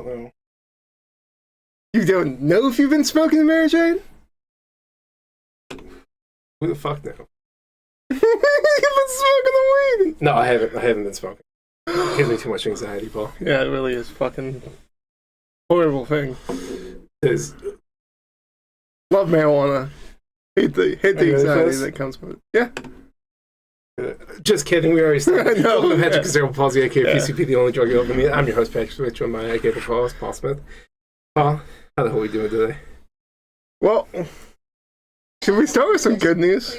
don't know. You don't know if you've been smoking the Mary Jane? Who the fuck now? You've been smoking the weed. No, I haven't. I haven't been smoking. It gives me too much anxiety, Paul. Yeah, it really is fucking horrible thing. Is Love marijuana. Hate the anxiety that comes with it. Yeah. Just kidding. We already started. No, Welcome to Patrick yeah. Cerebral, Paulsy, aka Yeah. PCP, the only drug you open me. I'm your host, Patrick Smith. Joined by aka Paul Smith. Paul, how the hell are we doing today? Well, should we start with some good news?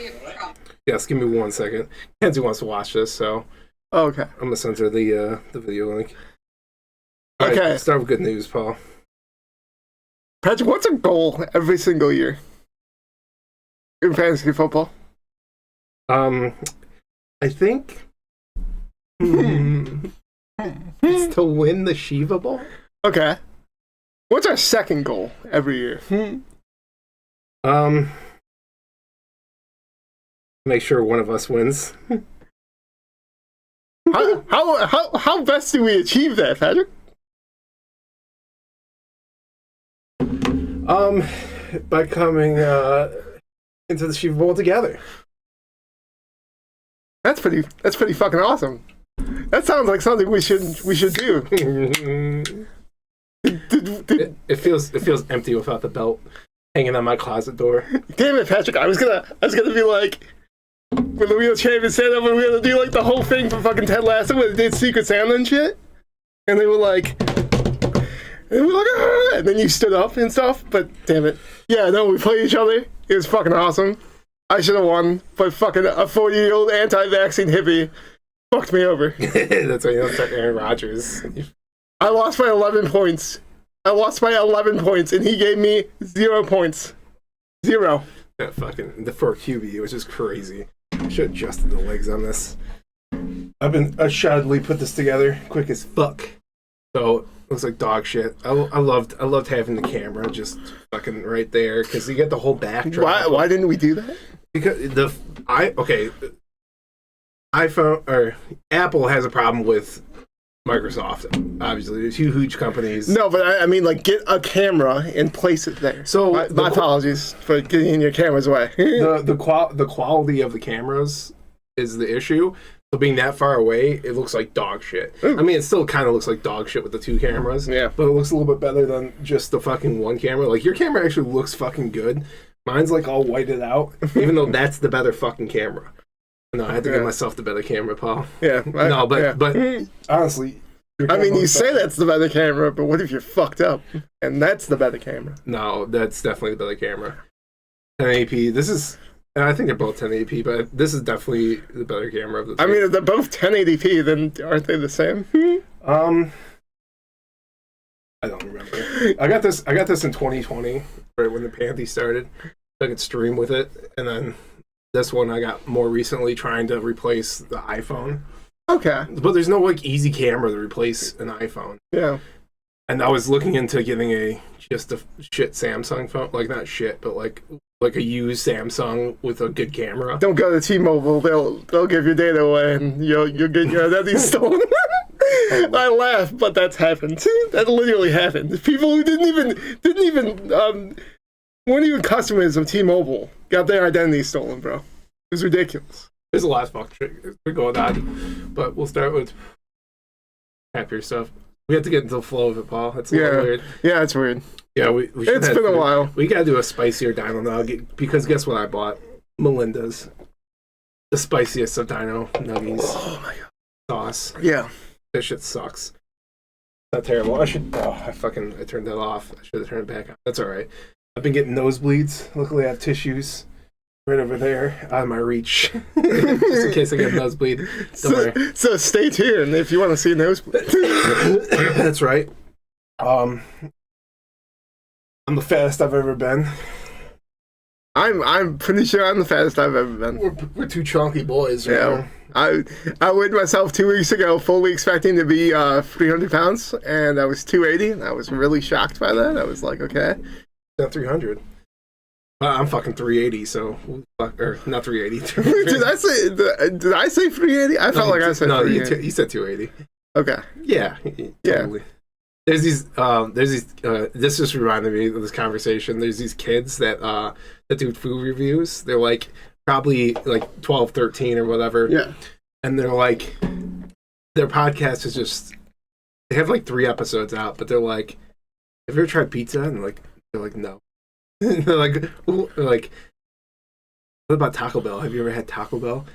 Yes, give me 1 second. Kenzie wants to watch this, so Oh, okay. I'm gonna send her the video link. All Okay. right, start with good news, Paul. Patrick, what's a goal every single year in fantasy football? I think it's to win the Shiva Bowl. Okay. What's our second goal every year? Make sure one of us wins. How best do we achieve that, Patrick? By coming into the Shiva Bowl together. That's pretty fucking awesome. That sounds like something we should do. It feels empty without the belt hanging on my closet door. Damn it, Patrick! I was gonna be like, when the real champion stand up and we had to do like the whole thing for fucking Ted Lasso when they did Secret Santa and shit, and they were like, ah! And then you stood up and stuff. But damn it, yeah, no, we played each other. It was fucking awesome. I should have won, but fucking a 40-year-old anti-vaccine hippie fucked me over. That's why you don't start Aaron Rodgers. I lost by 11 points. And he gave me 0 points. 0. That fucking the 4 QB, which is crazy. I should have adjusted the legs on this. I've been assuredly put this together quick as fuck. So it looks like dog shit. I loved having the camera just fucking right there because you get the whole backdrop. Why didn't we do that? Because iPhone or Apple has a problem with Microsoft. Obviously, there's two huge companies. No, but I mean, like, get a camera and place it there. So my apologies for getting your cameras away. the quality of the cameras is the issue. So being that far away, it looks like dog shit. Ooh. I mean, it still kind of looks like dog shit with the 2 cameras. Yeah. But it looks a little bit better than just the fucking 1 camera. Like, your camera actually looks fucking good. Mine's, like, all whited out, even though that's the better fucking camera. No, I had to give myself the better camera, Paul. Yeah. But honestly... I mean, you say that's the better camera, but what if you're fucked up? And that's the better camera. No, that's definitely the better camera. 1080p. This is... And I think they're both 1080p, but this is definitely the better camera of the two. I mean, if they're both 1080p, then aren't they the same? I don't remember. I got this in 2020, right when the Panthy started. I could stream with it, and then this one I got more recently trying to replace the iPhone. Okay. But there's no like easy camera to replace an iPhone. Yeah. And I was looking into getting just a shit Samsung phone, like not shit, but like a used Samsung with a good camera. Don't go to T-Mobile; they'll give your data away, and you'll get your identity stolen. I laugh, but that's happened. That literally happened. People who weren't even customers of T-Mobile got their identity stolen, bro. It was ridiculous. There's a lot of fuck shit going on, but we'll start with happier stuff. We have to get into the flow of it, Paul. It's a little weird. Yeah, it's weird. Yeah, we it's been a while. We gotta do a spicier dino nugget because guess what I bought? Melinda's. The spiciest of dino nuggies. Oh my god. Sauce. Yeah. That shit sucks. Not terrible. I turned that off. I should have turned it back on. That's alright. I've been getting nosebleeds. Luckily I have tissues right over there out of my reach. Just in case I get a nosebleed. Don't worry. So stay tuned if you want to see a nosebleed. That's right. I'm the fattest I've ever been. I'm pretty sure I'm the fattest I've ever been. We're two chunky boys, yeah. I weighed myself 2 weeks ago, fully expecting to be 300 pounds, and I was 280, and I was really shocked by that. I was like, okay. Not 300. I'm fucking 380, so or not 380. Did I say 380? I felt like I said 380. You said 280. Okay. Yeah. Totally. There's these this just reminded me of this conversation. There's these kids that do food reviews. They're like probably like 12, 13 or whatever. Yeah. And they're like, their podcast is just, they have like 3 episodes out, but they're like, have you ever tried pizza? And they're like, no. They're like, ooh, they're like, what about Taco Bell? Have you ever had Taco Bell?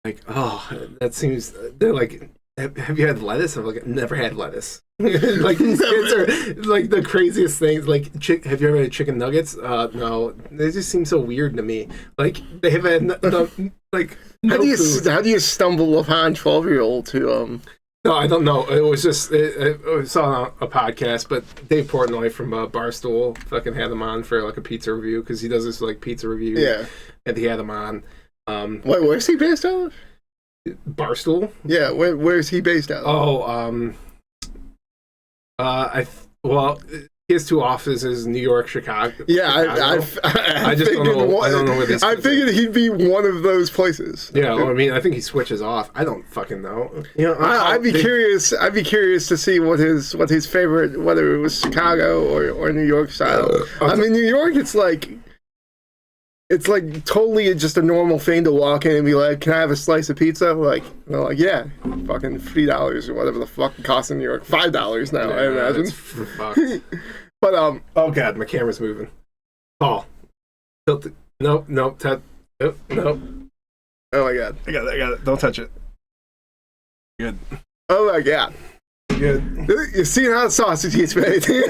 Like, oh, that seems, they're like, have you had lettuce? I'm like, never had lettuce. Like, these kids are like the craziest things. Like, have you ever had chicken nuggets? No. They just seem so weird to me. Like, they have had, like, no food. How do you stumble upon 12-year-old to, No, I don't know. It was just, I saw on a podcast, but Dave Portnoy from Barstool fucking had him on for like a pizza review because he does this like pizza review. Yeah. And he had him on. Wait, where's he based out of? Barstool? Yeah, where's he based out of? Well, his 2 offices, New York, Chicago. Yeah, I just don't know. I don't know where these. I figured he'd be one of those places. Yeah, well, I mean, I think he switches off. I don't fucking know. You know, I'd be curious. I'd be curious to see what his favorite, whether it was Chicago or New York style. I mean, New York, it's like totally just a normal thing to walk in and be like, "Can I have a slice of pizza?" Like, they're like, "Yeah, fucking $3 or whatever the fuck it costs in New York, $5 now." I imagine. But oh god, my camera's moving. Paul, tilt it. Nope. Nope. Oh my god, I got it. Don't touch it. Good. Oh my god. Good. You see how the sausage he's made? Step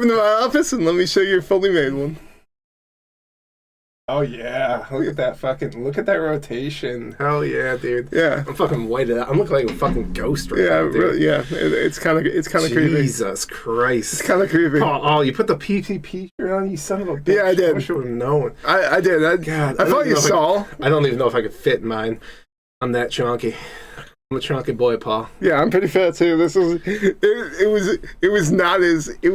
into my office and let me show you a fully made one. Oh yeah, look at that rotation. Hell yeah, dude. Yeah, I'm fucking whited out. I'm looking like a fucking ghost right now, dude. Really, yeah. It's kind of creepy. Jesus Christ, it's kind of creepy. Oh, you put the PCP shirt on, you son of a bitch. Yeah, I did. I wish I would have known. I did. God, I thought you saw. I don't even know if I could fit in mine. I'm that chunky. I'm a chunky boy, Paul. Yeah, I'm pretty fat too. This was it was not as big. It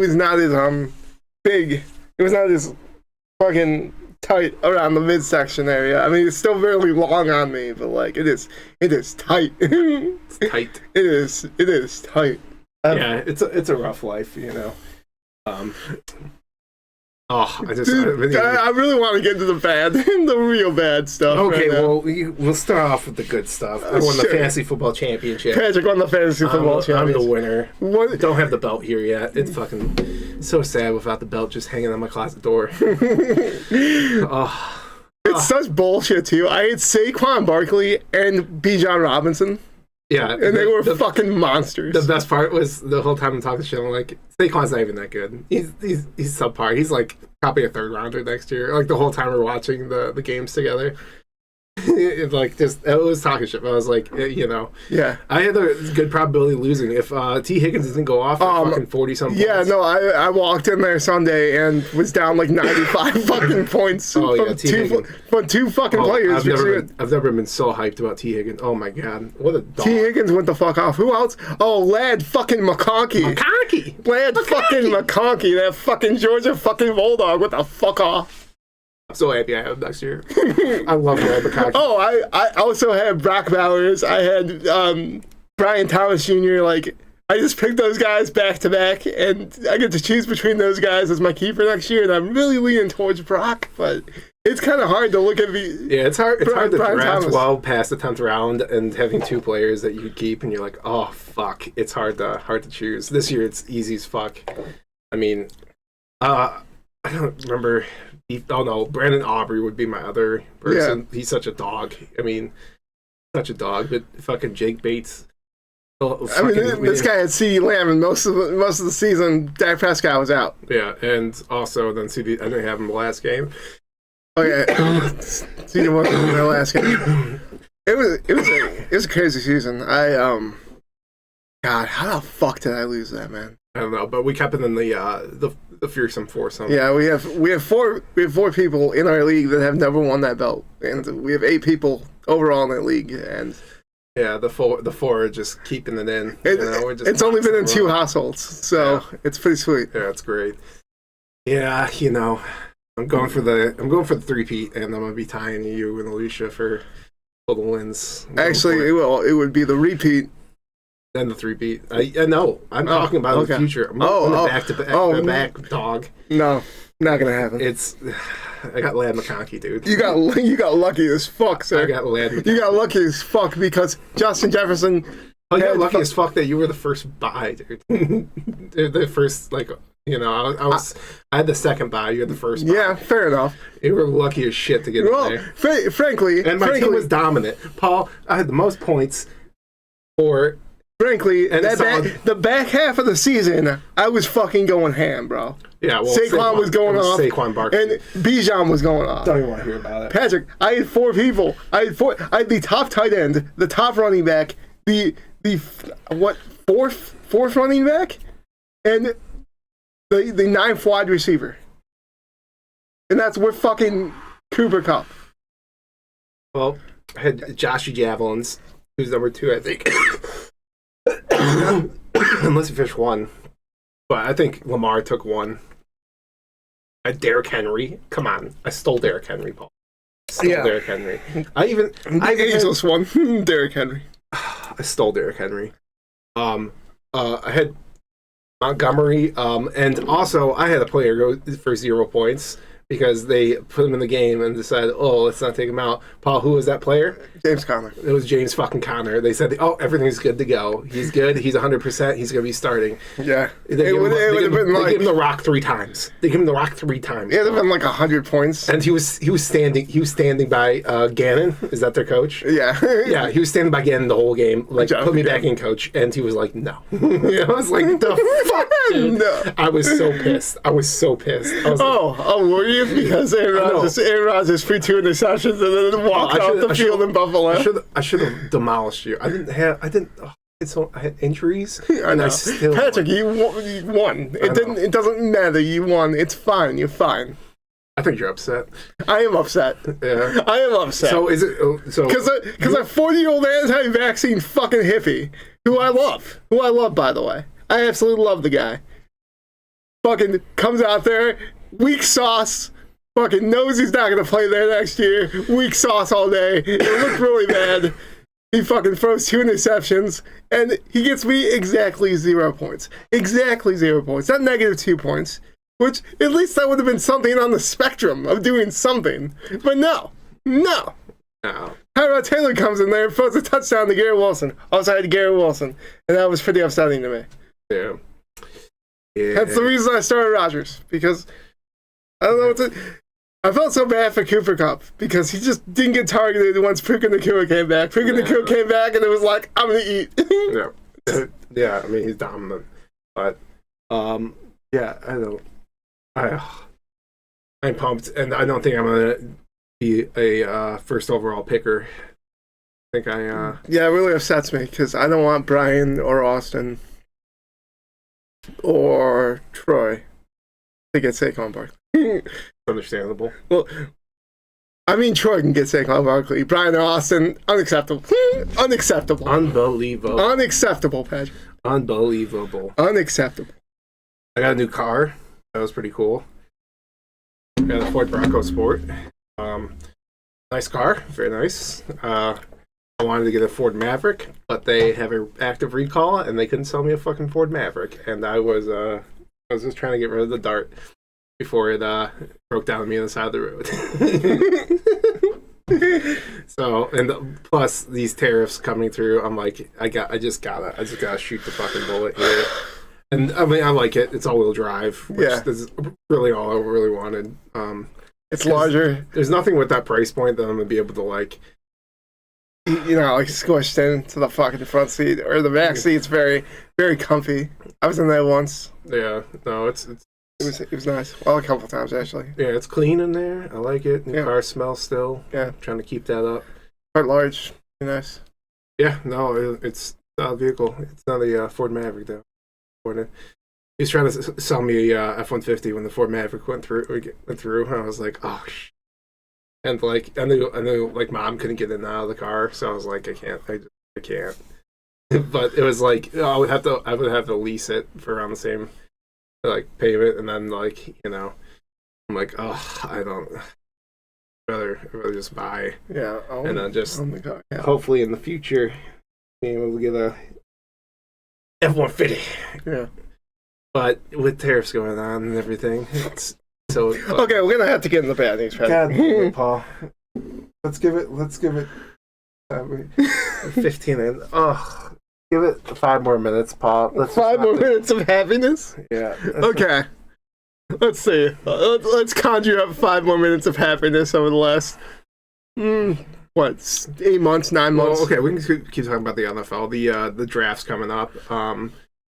was not as fucking tight around the midsection area. I mean, it's still very long on me, but like it is tight. It's tight. It is tight. Yeah, it's a rough life, you know. I really want to get into the bad, the real bad stuff. Okay, right well, we'll start off with the good stuff. I won the fantasy football championship. Patrick won the fantasy football championship. I'm the winner. What? Don't have the belt here yet. It's fucking so sad without the belt just hanging on my closet door. It's such bullshit too. I had Saquon Barkley and Bijan Robinson. Yeah, and they were fucking monsters. The best part was the whole time I'm talking shit, I'm like, Saquon's not even that good. He's subpar. He's like probably a 3rd rounder next year. Like the whole time we're watching the games together. It was talking shit, but I was like, you know, yeah, I had a good probability of losing if T. Higgins didn't go off at fucking 40-something. Yeah, no, I walked in there Sunday and was down like 95 fucking points from two fucking players. I've never been so hyped about T. Higgins. Oh my god, what a dog. T. Higgins went the fuck off. Who else? Oh, Lad fucking McConkey. Lad fucking McConkey, that fucking Georgia fucking Bulldog. What the fuck off? I'm so happy I have him next year. I love Brad McConkey. Oh, I also had Brock Bowers. I had Brian Thomas Jr. Like, I just picked those guys back to back, and I get to choose between those guys as my keeper next year, and I'm really leaning towards Brock, but it's kind of hard to look at me. Yeah, it's hard to Brian draft Thomas. well past the 10th round and having 2 players that you could keep, and you're like, oh, fuck. It's hard to choose. This year, it's easy as fuck. I mean, I don't remember... Oh no, Brandon Aubrey would be my other person. Yeah. He's such a dog. I mean, such a dog. But fucking Jake Bates. This guy had CeeDee Lamb, and most of the season, Dak Prescott was out. Yeah, and also then CeeDee. I didn't have him the last game. Oh yeah, CeeDee wasn't in the last game. It was a crazy season. God, how the fuck did I lose that, man? I don't know, but we kept it in the fearsome foursome. Yeah, we have 4 people in our league that have never won that belt, and we have 8 people overall in that league. And yeah, the four are just keeping it in. It's only been in 2 households, so it's pretty sweet. Yeah, it's great. Yeah, you know, I'm going for the 3-peat, and I'm gonna be tying you and Alicia for total wins. Actually, it would be the repeat. Then the 3-beat. I know. I'm talking about the future. I'm going to back dog. No, not gonna happen. I got Lad McConkey, dude. You got lucky as fuck, sir. I got Lad McConkey. You got lucky as fuck because Justin Jefferson. I got lucky as fuck that you were the first buy, dude. The first, like, you know, I had the second buy. You had the first buy. Yeah, fair enough. You were lucky as shit to get in there. Frankly, and my team was dominant. Paul, I had the most points for. Frankly, the back half of the season, I was fucking going ham, bro. Yeah, well, Saquon was going off. Saquon Barkley. And Bijan was going off. Don't even want to hear about it. Patrick, I had 4 people. I had the top tight end, the top running back, the fourth running back, and the 9th wide receiver. And that's with fucking Cooper Kupp. Well, I had Joshy Javelins, who's number 2, I think. Unless he fished 1. But I think Lamar took 1. I had Derrick Henry. Come on. I stole Derrick Henry, Paul. Derrick Henry. I even ageless one. Derrick Henry. I stole Derrick Henry. I had Montgomery, and also I had a player go for 0 points because they put him in the game and decided, oh, let's not take him out. Paul, who was that player? James Conner. It was James fucking Conner. They said, oh, everything's good to go. He's good. He's 100%. He's going to be starting. Yeah. They gave him the rock 3 times. They gave him the rock 3 times. It would have been like 100 points. And he was standing by Gannon. Is that their coach? Yeah. Yeah, he was standing by Gannon the whole game. Like, put me back in, coach. And he was like, no. I was like, the fuck, dude? No. I was so pissed. I was were you? Because Aaron Rodgers threw 2 interceptions and then walked off the field in Buffalo. I should have demolished you. I had injuries. And I still Patrick, you won. It doesn't matter. You won. It's fine. You're fine. I think you're upset. I am upset. Yeah. I am upset. So is it because a 40-year-old anti-vaccine fucking hippie who I love, by the way. I absolutely love the guy. Fucking comes out there, weak sauce, fucking knows he's not going to play there next year, weak sauce all day. It looked really bad. He fucking throws 2 interceptions, and he gets me exactly 0 points. Exactly 0 points. Not negative 2 points, which at least that would have been something on the spectrum of doing something. But no. Tyrod Taylor comes in there and throws a touchdown to Garrett Wilson. Outside to Garrett Wilson. And that was pretty upsetting to me. Yeah. That's the reason I started Rodgers, because I don't know what to. I felt so bad for Cooper Kupp because he just didn't get targeted once Puka Nacua came back. Puka Nacua came back and it was like, I'm gonna eat. Yeah. I mean, he's dominant, but yeah, I'm pumped, and I don't think I'm gonna be a first overall picker. I think yeah, it really upsets me because I don't want Brian or Austin or Troy to get Saquon Barkley. Understandable. Well, I mean, Troy can get Saquon Barkley. Brian or Austin, unacceptable. Unacceptable. Unbelievable. Unacceptable, Patrick. Unbelievable. Unacceptable. I got a new car. That was pretty cool. I got a Ford Bronco Sport. Nice car. Very nice. I wanted to get a Ford Maverick, but they have an active recall, and they couldn't sell me a fucking Ford Maverick. And I was just trying to get rid of the Dart before it broke down on me on the side of the road. So, and plus these tariffs coming through, I'm like, I just gotta shoot the fucking bullet here. And I mean, I like it. It's all-wheel drive, which is really all I really wanted. It's larger. There's nothing with that price point that I'm gonna be able to like. Like squished into the fucking front seat or the back seat's very, very comfy. I was in there once. Yeah, no, it was nice. Well, a couple of times actually. Yeah, it's clean in there. I like it. The car smells still. Yeah, I'm trying to keep that up. Quite large. Very nice. Yeah, no, it's not a vehicle. It's not a Ford Maverick though. He's trying to sell me a F-150 when the Ford Maverick went through. And I was like, oh shit. And like I knew like mom couldn't get in and out of the car, so I was like, I can't. But it was like I would have to lease it for around the same like payment, and then like I'm like, oh, I don't. I'd rather just buy. Yeah. And then just hopefully in the future being able to get F-150. Yeah. But with tariffs going on and everything, it's so... Okay, we're gonna have to get in the bad news, Pat. God damn it, Paul. Let's give it 15 in. Oh, give it 5 more minutes, Paul. Let's 5 more minutes of happiness? Yeah. Okay. Let's see. Let's conjure up 5 more minutes of happiness over the last, 8 months, 9 months? Well, okay, we can keep talking about the NFL. The draft's coming up.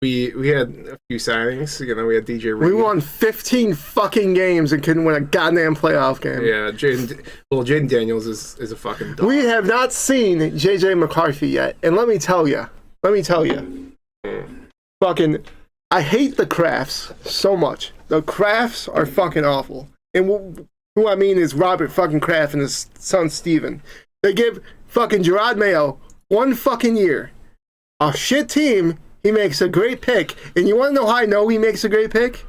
We had a few signings. You know, we had DJ Reed. We won 15 fucking games and couldn't win a goddamn playoff game. Yeah, Jaden Daniels is a fucking dog. We have not seen JJ McCarthy yet, and let me tell you, fucking, I hate the Crafts so much. The Crafts are fucking awful, and who I mean is Robert fucking Kraft and his son Steven. They give fucking Gerard Mayo 1 fucking year, a shit team. He makes a great pick. And you want to know how I know he makes a great pick?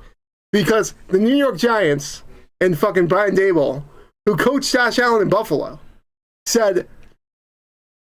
Because the New York Giants and fucking Brian Daboll, who coached Josh Allen in Buffalo, said,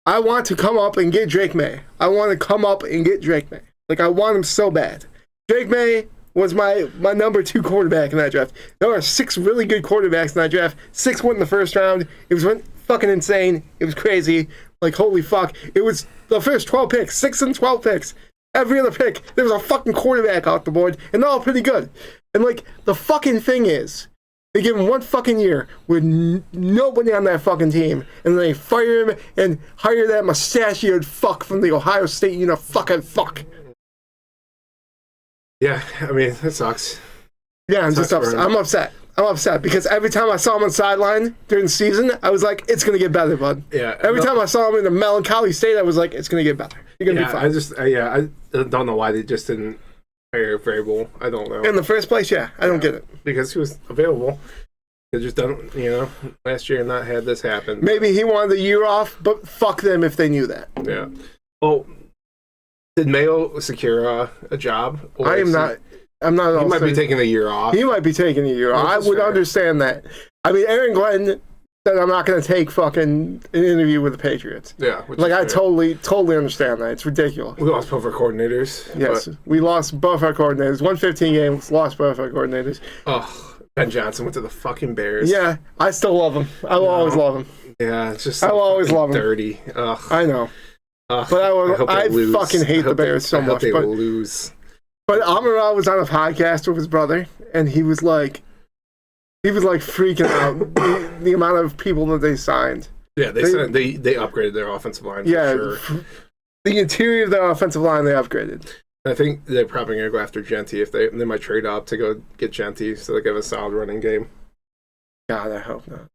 I want to come up and get Drake May. I want to come up and get Drake May. Like, I want him so bad. Drake May was my number 2 quarterback in that draft. There were 6 really good quarterbacks in that draft. 6 went in the first round. It was fucking insane. It was crazy. Like, holy fuck. It was the first 12 picks. 6 and 12 picks. Every other pick, there was a fucking quarterback off the board, and they're all pretty good. And, like, the fucking thing is, they give him 1 fucking year with nobody on that fucking team, and then they fire him and hire that mustachioed fuck from the Ohio State fucking fuck. Yeah, I mean, it sucks. Yeah, I'm just upset. I'm upset because every time I saw him on the sideline during the season, I was like, it's going to get better, bud. Yeah. Every time I saw him in a melancholy state, I was like, it's going to get better. You're going to be fine. I don't know why they just didn't hire Vrabel. I don't know. In the first place, I don't get it. Because he was available. They just don't, last year not had this happen. Maybe he wanted the year off, but fuck them if they knew that. Yeah. Oh, did Mayo secure a job? I'm not. He might be taking a year off. He might be taking a year off. I would understand that. I mean, Aaron Glenn said I'm not going to take fucking an interview with the Patriots. Yeah. Like, I totally understand that. It's ridiculous. We lost both our coordinators. Yes. We lost both our coordinators. 115 games, lost both our coordinators. Oh, Ben Johnson went to the fucking Bears. Yeah. I still love him. I will always love him. Yeah. It's just I will always love him. Dirty. Ugh. I know. But I fucking hate the Bears so much. I hope they lose. But Amara was on a podcast with his brother, and he was like freaking out the amount of people that they signed. Yeah, they upgraded their offensive line. For sure. The interior of their offensive line they upgraded. I think they're probably gonna go after Genty if they might trade up to go get Genty so they have a solid running game. God, I hope not.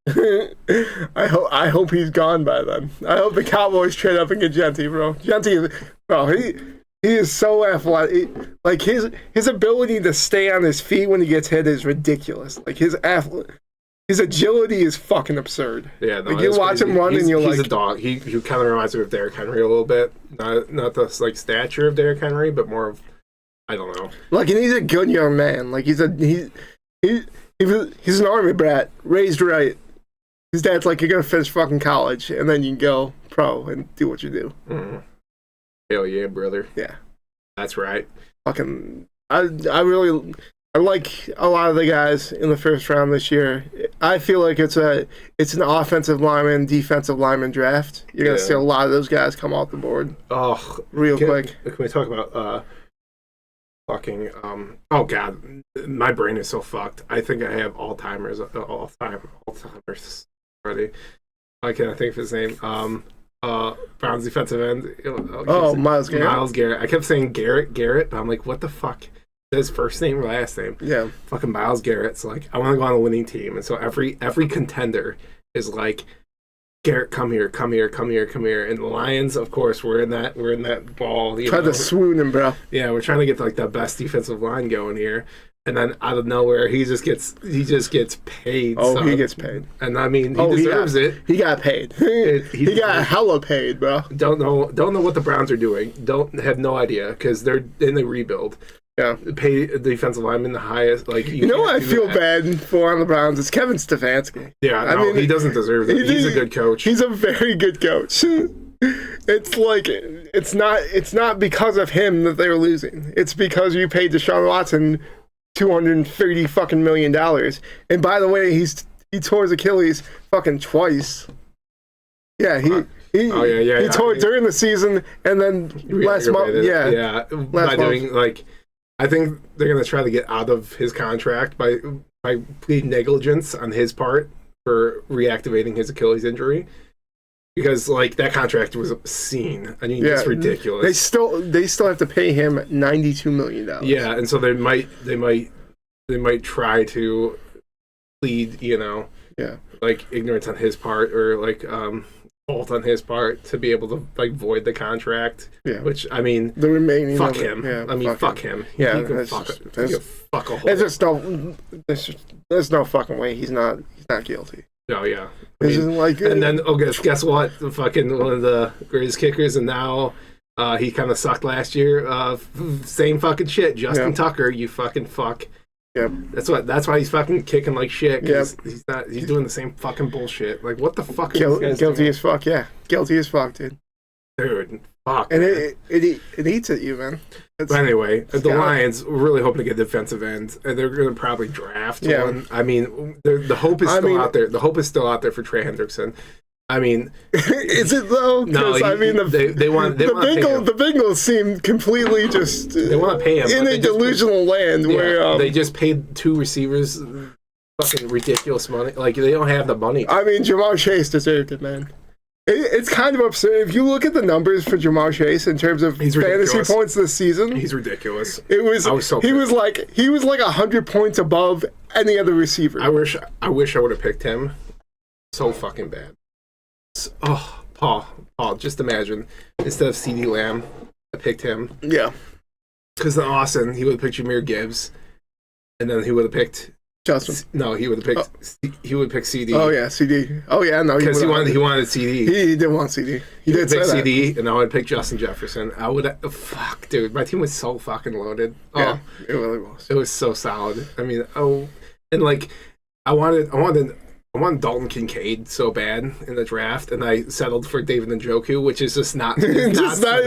I hope he's gone by then. I hope the Cowboys trade up and get Genty, bro. Genty, bro, he is so athletic. Like, his ability to stay on his feet when he gets hit is ridiculous. Like, his agility is fucking absurd. Yeah, no, like, you watch him run and you're like... He's a dog. He kind of reminds me of Derrick Henry a little bit. Not the, like, stature of Derrick Henry, but more of, I don't know. Like, and he's a good young man. Like, he's an army brat, raised right. His dad's like, you're going to finish fucking college, and then you can go pro and do what you do. Mm-hmm. Hell yeah, brother. Yeah. That's right. Fucking, I like a lot of the guys in the first round this year. I feel like it's an offensive lineman, defensive lineman draft. You're going to see a lot of those guys come off the board. Oh, real quick. Can we talk about fucking oh god, my brain is so fucked. I think I have Alzheimer's already. I can't think of his name. Brown's defensive end. Myles Garrett. Myles Garrett. I kept saying Garrett, but I'm like, what the fuck? His first name or last name? Yeah. Fucking Myles Garrett's like, I want to go on a winning team, and so every contender is like, Garrett, come here. And the Lions, of course, we're in that ball. Try to swoon him, bro. Yeah, we're trying to get like the best defensive line going here. And then out of nowhere, he just gets paid. Oh, he gets paid. And I mean, he deserves it. He got paid. He got hella paid, bro. Don't know what the Browns are doing. Have no idea because they're in the rebuild. Yeah, pay the defensive lineman the highest. Like you know what I feel bad for on the Browns? It's Kevin Stefanski. Yeah, I mean he doesn't deserve it. He's a good coach. He's a very good coach. And it's like it's not because of him that they're losing. It's because you paid Deshaun Watson $230 fucking million. And by the way, he tore his Achilles fucking twice. Yeah, he tore it during the season, and then last month. By doing like, I think they're gonna try to get out of his contract by pleading negligence on his part for reactivating his Achilles injury. Because like that contract was obscene. I mean, it's ridiculous. They still have to pay him $92 million. Yeah, and so they might try to plead, like ignorance on his part or like fault on his part to be able to like void the contract. Yeah, which I mean, the remaining fuck him. Yeah, I mean, fuck him. Yeah, he can fuck a whole. There's no fucking way he's not guilty. Oh yeah. And then guess what? Fucking one of the greatest kickers, and now he kind of sucked last year. Same fucking shit. Justin Tucker, you fucking fuck. Yep. That's why he's fucking kicking like shit. He's doing the same fucking bullshit. Like what the fuck? Guilty as fuck. Yeah, guilty as fuck, dude. Dude, fuck. And it eats at you, man. But anyway, the Lions were really hoping to get defensive ends, and they're going to probably draft one. I mean, the hope is still out there. The hope is still out there for Trey Hendrickson. I mean, is it though? No, the Bengals seem completely just they want to pay him in a delusional land where they just paid 2 receivers fucking ridiculous money. Like they don't have the money. I mean, Jamar Chase deserved it, man. It's kind of absurd. If you look at the numbers for Jamar Chase in terms of fantasy points this season, he's ridiculous. He was like 100 points above any other receiver. I wish I would have picked him. So fucking bad. Oh, Paul, just imagine instead of CeeDee Lamb, I picked him. Yeah. Because then Austin, he would have picked Jahmyr Gibbs, and then he would have picked Justin. No, he would have picked. He would pick CD. Oh yeah, CD. Oh yeah, no, because he wanted CD. He did want CD. He did pick say CD, and I would pick Justin Jefferson. I would. Fuck, dude, my team was so fucking loaded. Yeah, it really was. It was so solid. I mean, and like, I wanted Dalton Kincaid so bad in the draft, and I settled for David Njoku, which is just not just not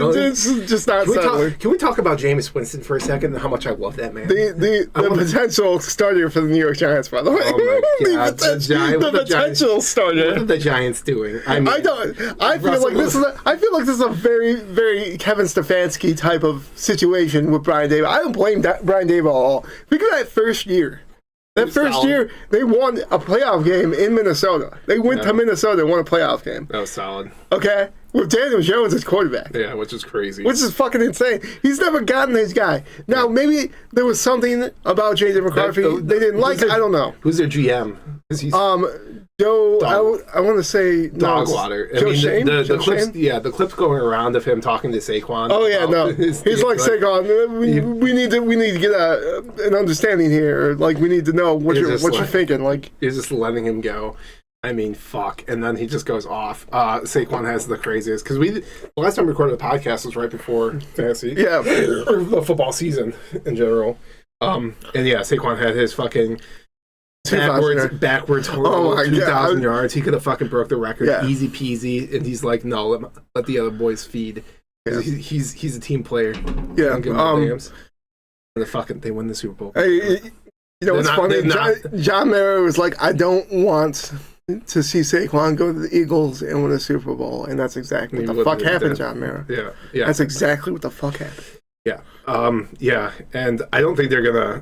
settling. Can we talk about Jameis Winston for a second and how much I love that man? The potential starter for the New York Giants, by the way. Oh my god, the potential starter. What are the Giants doing? I feel like this is a very, very Kevin Stefanski type of situation with Brian Daboll. I don't blame Brian Daboll at all. Because that first year. That first year, they won a playoff game in Minnesota. They went to Minnesota and won a playoff game. That was solid. Okay? With Daniel Jones as quarterback. Yeah, which is crazy. Which is fucking insane. He's never gotten this guy. Now, maybe there was something about J.J. McCarthy they didn't like. I don't know. Who's their GM? Joe, I want to say Dogwater. Joe Shane? The clips, the clips going around of him talking to Saquon. Oh yeah, no, he's like Saquon. We need to get an understanding here. Like we need to know what you're thinking. Like he's just letting him go. I mean, fuck. And then he just goes off. Saquon has the craziest because the last time we recorded the podcast was right before fantasy. Yeah, or the football season in general. And yeah, Saquon had his fucking. Backwards horrible 2,000 yards. He could have fucking broke the record easy peasy, and he's like, no, let the other boys feed. Yeah. He's a team player. Yeah. And they win the Super Bowl. Hey, you know what's funny? John Mara was like, I don't want to see Saquon go to the Eagles and win a Super Bowl, and that's exactly what the fuck happened, John Mara. Yeah. That's exactly what the fuck happened. Yeah. And I don't think they're gonna.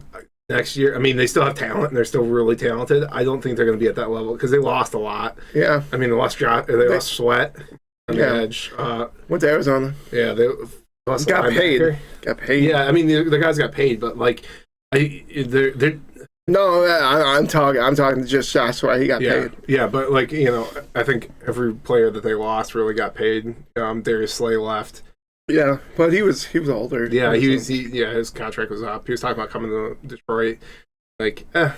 Next year, I mean, they still have talent, and they're still really talented. I don't think they're going to be at that level because they lost a lot. Yeah. I mean, they lost Sweat on the edge. Went to Arizona. Yeah, they lost got paid. Got paid. Yeah, I mean, the guys got paid, but like, they're. No, I'm talking just Josh why he got paid. Yeah, but like I think every player that they lost really got paid. Darius Slay left. Yeah, but he was older. Yeah, his contract was up. He was talking about coming to Detroit. Like, Prime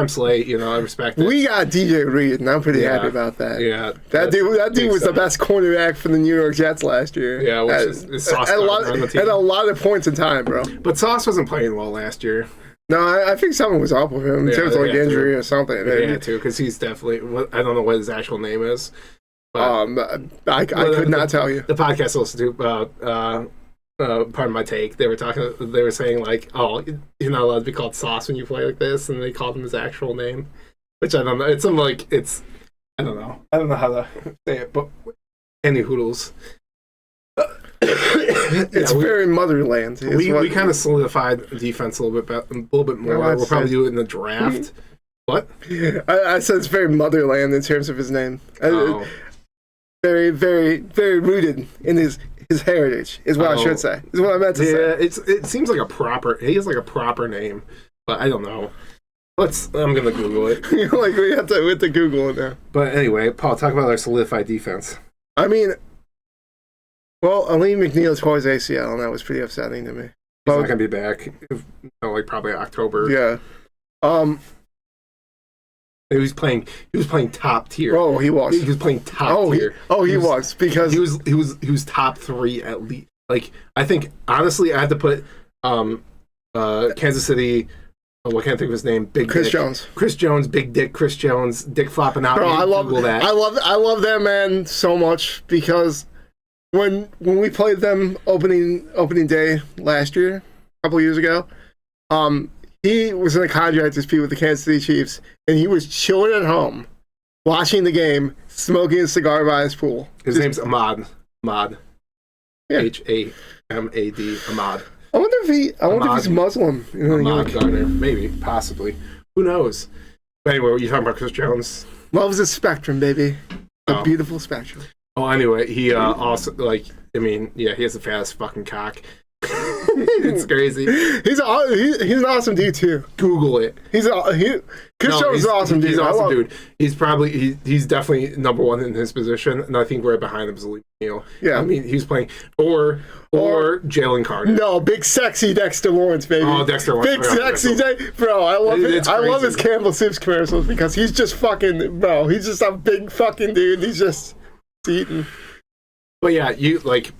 Slate, I respect it. We got DJ Reed, and I'm pretty happy about that. Yeah. That dude was the best cornerback for the New York Jets last year. Yeah, Sauce at a lot of points in time, bro. But Sauce wasn't playing well last year. No, I think something was up with him in terms of like injury or something. Yeah, too, because he's definitely, I don't know what his actual name is. I could not tell you. The podcast I listened to, pardon my take, they were saying like, oh, you're not allowed to be called Sauce when you play like this, and they called him his actual name, which I don't know. It's something like I don't know how to say it, but any hoodles. It's very motherland. We kind of solidified defense a little bit more. We'll probably do it in the draft. What? I said it's very motherland in terms of his name. Oh. Very, very, very rooted in his heritage, is what I should say. Is what I meant to say. Yeah, it seems like he has like a proper name, but I don't know. I'm gonna Google it. Like we have to Google it now. But anyway, Paul, talk about our solidified defense. I mean, well, Aleem McNeil tore his ACL, and that was pretty upsetting to me. He's not gonna be back. Like probably October. Yeah. He was playing top tier. Oh, he was. He was playing top tier. He was because he was top 3 at least. Like I think honestly, I had to put Kansas City. Oh, I can't think of his name. Chris Jones. Chris Jones, Big Dick. Chris Jones, Dick flopping out. Bro, I love that. I love that man so much because when we played them opening day last year, a couple years ago, he was in a contract dispute with the Kansas City Chiefs, and he was chilling at home, watching the game, smoking a cigar by his pool. His name's Ahmad. Yeah. Hamad. Ahmad. I wonder if he's Muslim. Ahmad Gardner. Maybe. Possibly. Who knows? But anyway, you talking about Chris Jones? Love's a spectrum, baby. A beautiful spectrum. Oh, anyway, he also, like, I mean, yeah, he has the fattest fucking cock. It's crazy. He's an awesome dude too. Google it. Chris Jones is an awesome dude. He's an awesome dude. He's definitely number 1 in his position, and I think right behind him is Aleem McNeil. Yeah, I mean he's playing or Jalen Carter. No, big sexy Dexter Lawrence, baby. Oh, Dexter Lawrence. Big sexy bro. I love it. I love his Campbell Soups commercials because he's just fucking bro. He's just a big fucking dude. He's just eating. But yeah, you like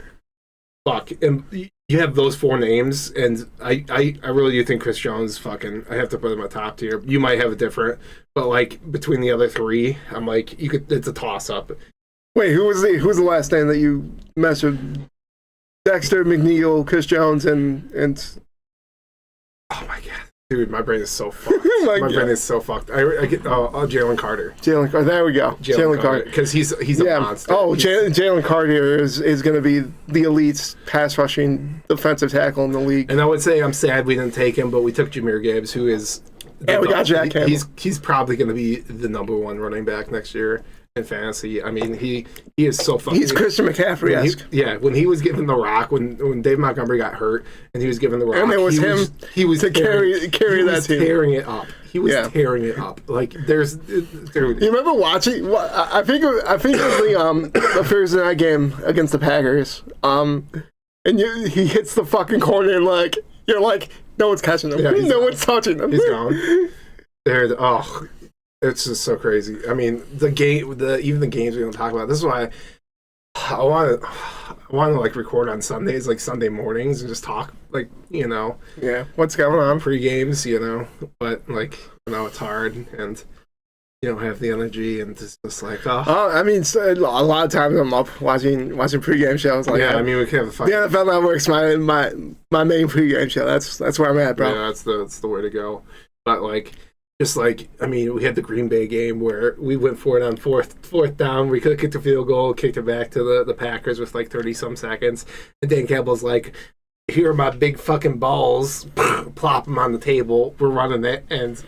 fuck and. You have those 4 names, and I really do think Chris Jones fucking. I have to put him at top tier. You might have a different, but like between the other 3, I'm like you could. It's a toss up. Wait, who was the last name that you mentioned? Dexter, McNeil, Chris Jones, and. Oh my god, dude, my brain is so fucked. my brain is so fucked. I get Jalen Carter. Jalen Carter. There we go. Jalen Carter, because he's a monster. Oh, Jalen Carter is going to be the elite pass rushing defensive tackle in the league. And I would say I'm sad we didn't take him, but we took Jameer Gibbs, who is. Yeah, we got Jack Campbell. He's probably going to be the number 1 running back next year in fantasy. I mean, he is so fucking. He's Christian McCaffrey-esque. When he was given the rock, when Dave Montgomery got hurt, and he was given the rock, and it was he was to carry that team. Tearing it up. He was tearing it up. Like there's. You remember watching? I think it was the Thursday night game against the Packers. And he hits the fucking corner, and you're like, no one's catching him. No one's touching him. He's gone. It's just so crazy. I mean, even the games we don't talk about. This is why I want to like record on Sundays, like Sunday mornings, and just talk, like Yeah, what's going on? Pre-games, but like it's hard, and you don't have the energy, and it's just like I mean, a lot of times I'm up watching pre-game shows. Like I mean, we can have the NFL Network's my main pre-game show. That's where I'm at, bro. Yeah, that's the way to go. But like. Just like, I mean, we had the Green Bay game where we went for it on fourth down. We could have kicked a field goal, kicked it back to the Packers with like 30-some seconds. And Dan Campbell's like, here are my big fucking balls. Plop them on the table. We're running it. And,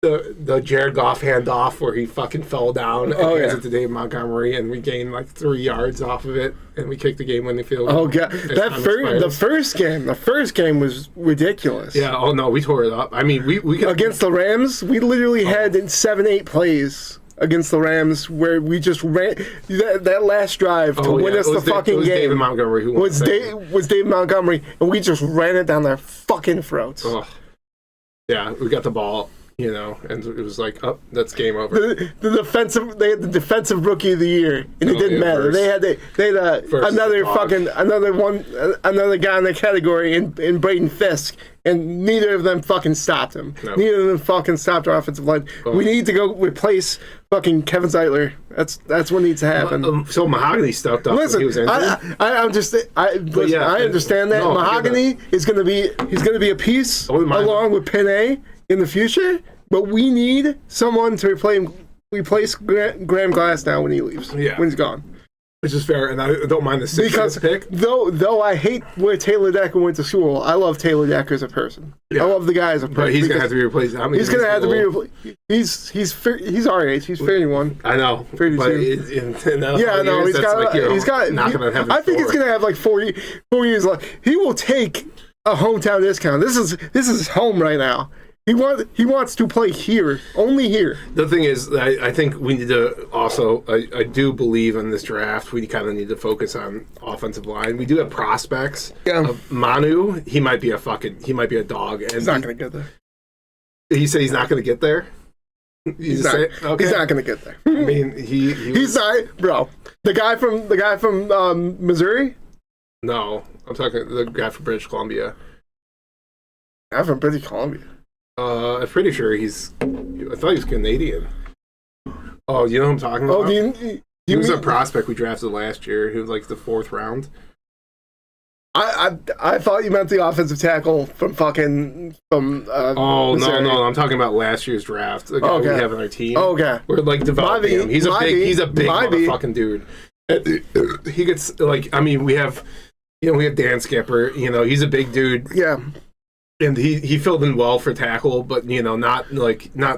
the Jared Goff handoff where he fucking fell down and hands it to Dave Montgomery, and we gained like 3 yards off of it, and we kicked the game-winning field goal. Oh god, the first game was ridiculous. Yeah. Oh no, we tore it up. I mean, we against the Rams, we literally had 7-8 plays against the Rams where we just ran that last drive to win us the fucking game. David Montgomery was Dave Montgomery, and we just ran it down their fucking throats. Oh. Yeah, we got the ball. you know, and it was like, oh, that's game over. They had the defensive rookie of the year, and it didn't matter. They had another guy in the category in Braden Fisk, and neither of them fucking stopped him. No. Neither of them fucking stopped our offensive line. Oh. We need to go replace fucking Kevin Zeitler. That's what needs to happen. So Mahogany stepped up. Listen, he was I understand that Mahogany is going to be a piece along with Pinay in the future, but we need someone to replace Graham Glasnow when he leaves. Yeah. When he's gone. Which is fair, and I don't mind the sixth pick. Though I hate where Taylor Decker went to school, I love Taylor Decker as a person. Yeah. I love the guy as a person. But he's gonna have to be replaced. He's gonna have to be replaced. He's our age. He's 31. I know. 32. But he's got. Not gonna have. I think he's gonna have like 4 years left. He will take a hometown discount. This is his home right now. He wants to play here, only here. The thing is, I think we need to also, I do believe in this draft, we kind of need to focus on offensive line. We do have prospects. Yeah. Manu, he might be a dog. And he's not going to get there. You say he's not going to get there? He's not going to get there. I mean, he's not, bro. The guy from Missouri? No, I'm talking the guy from British Columbia. The guy from British Columbia. I'm pretty sure I thought he was Canadian. Oh, you know what I'm talking about? He was a prospect we drafted last year. He was like the 4th round. I thought you meant the offensive tackle from no, I'm talking about last year's draft. The guy we have on our team. Okay. We're like developing him. He's a big motherfucking dude. He gets we have Dan Skipper, he's a big dude. Yeah. And he filled in well for tackle, but not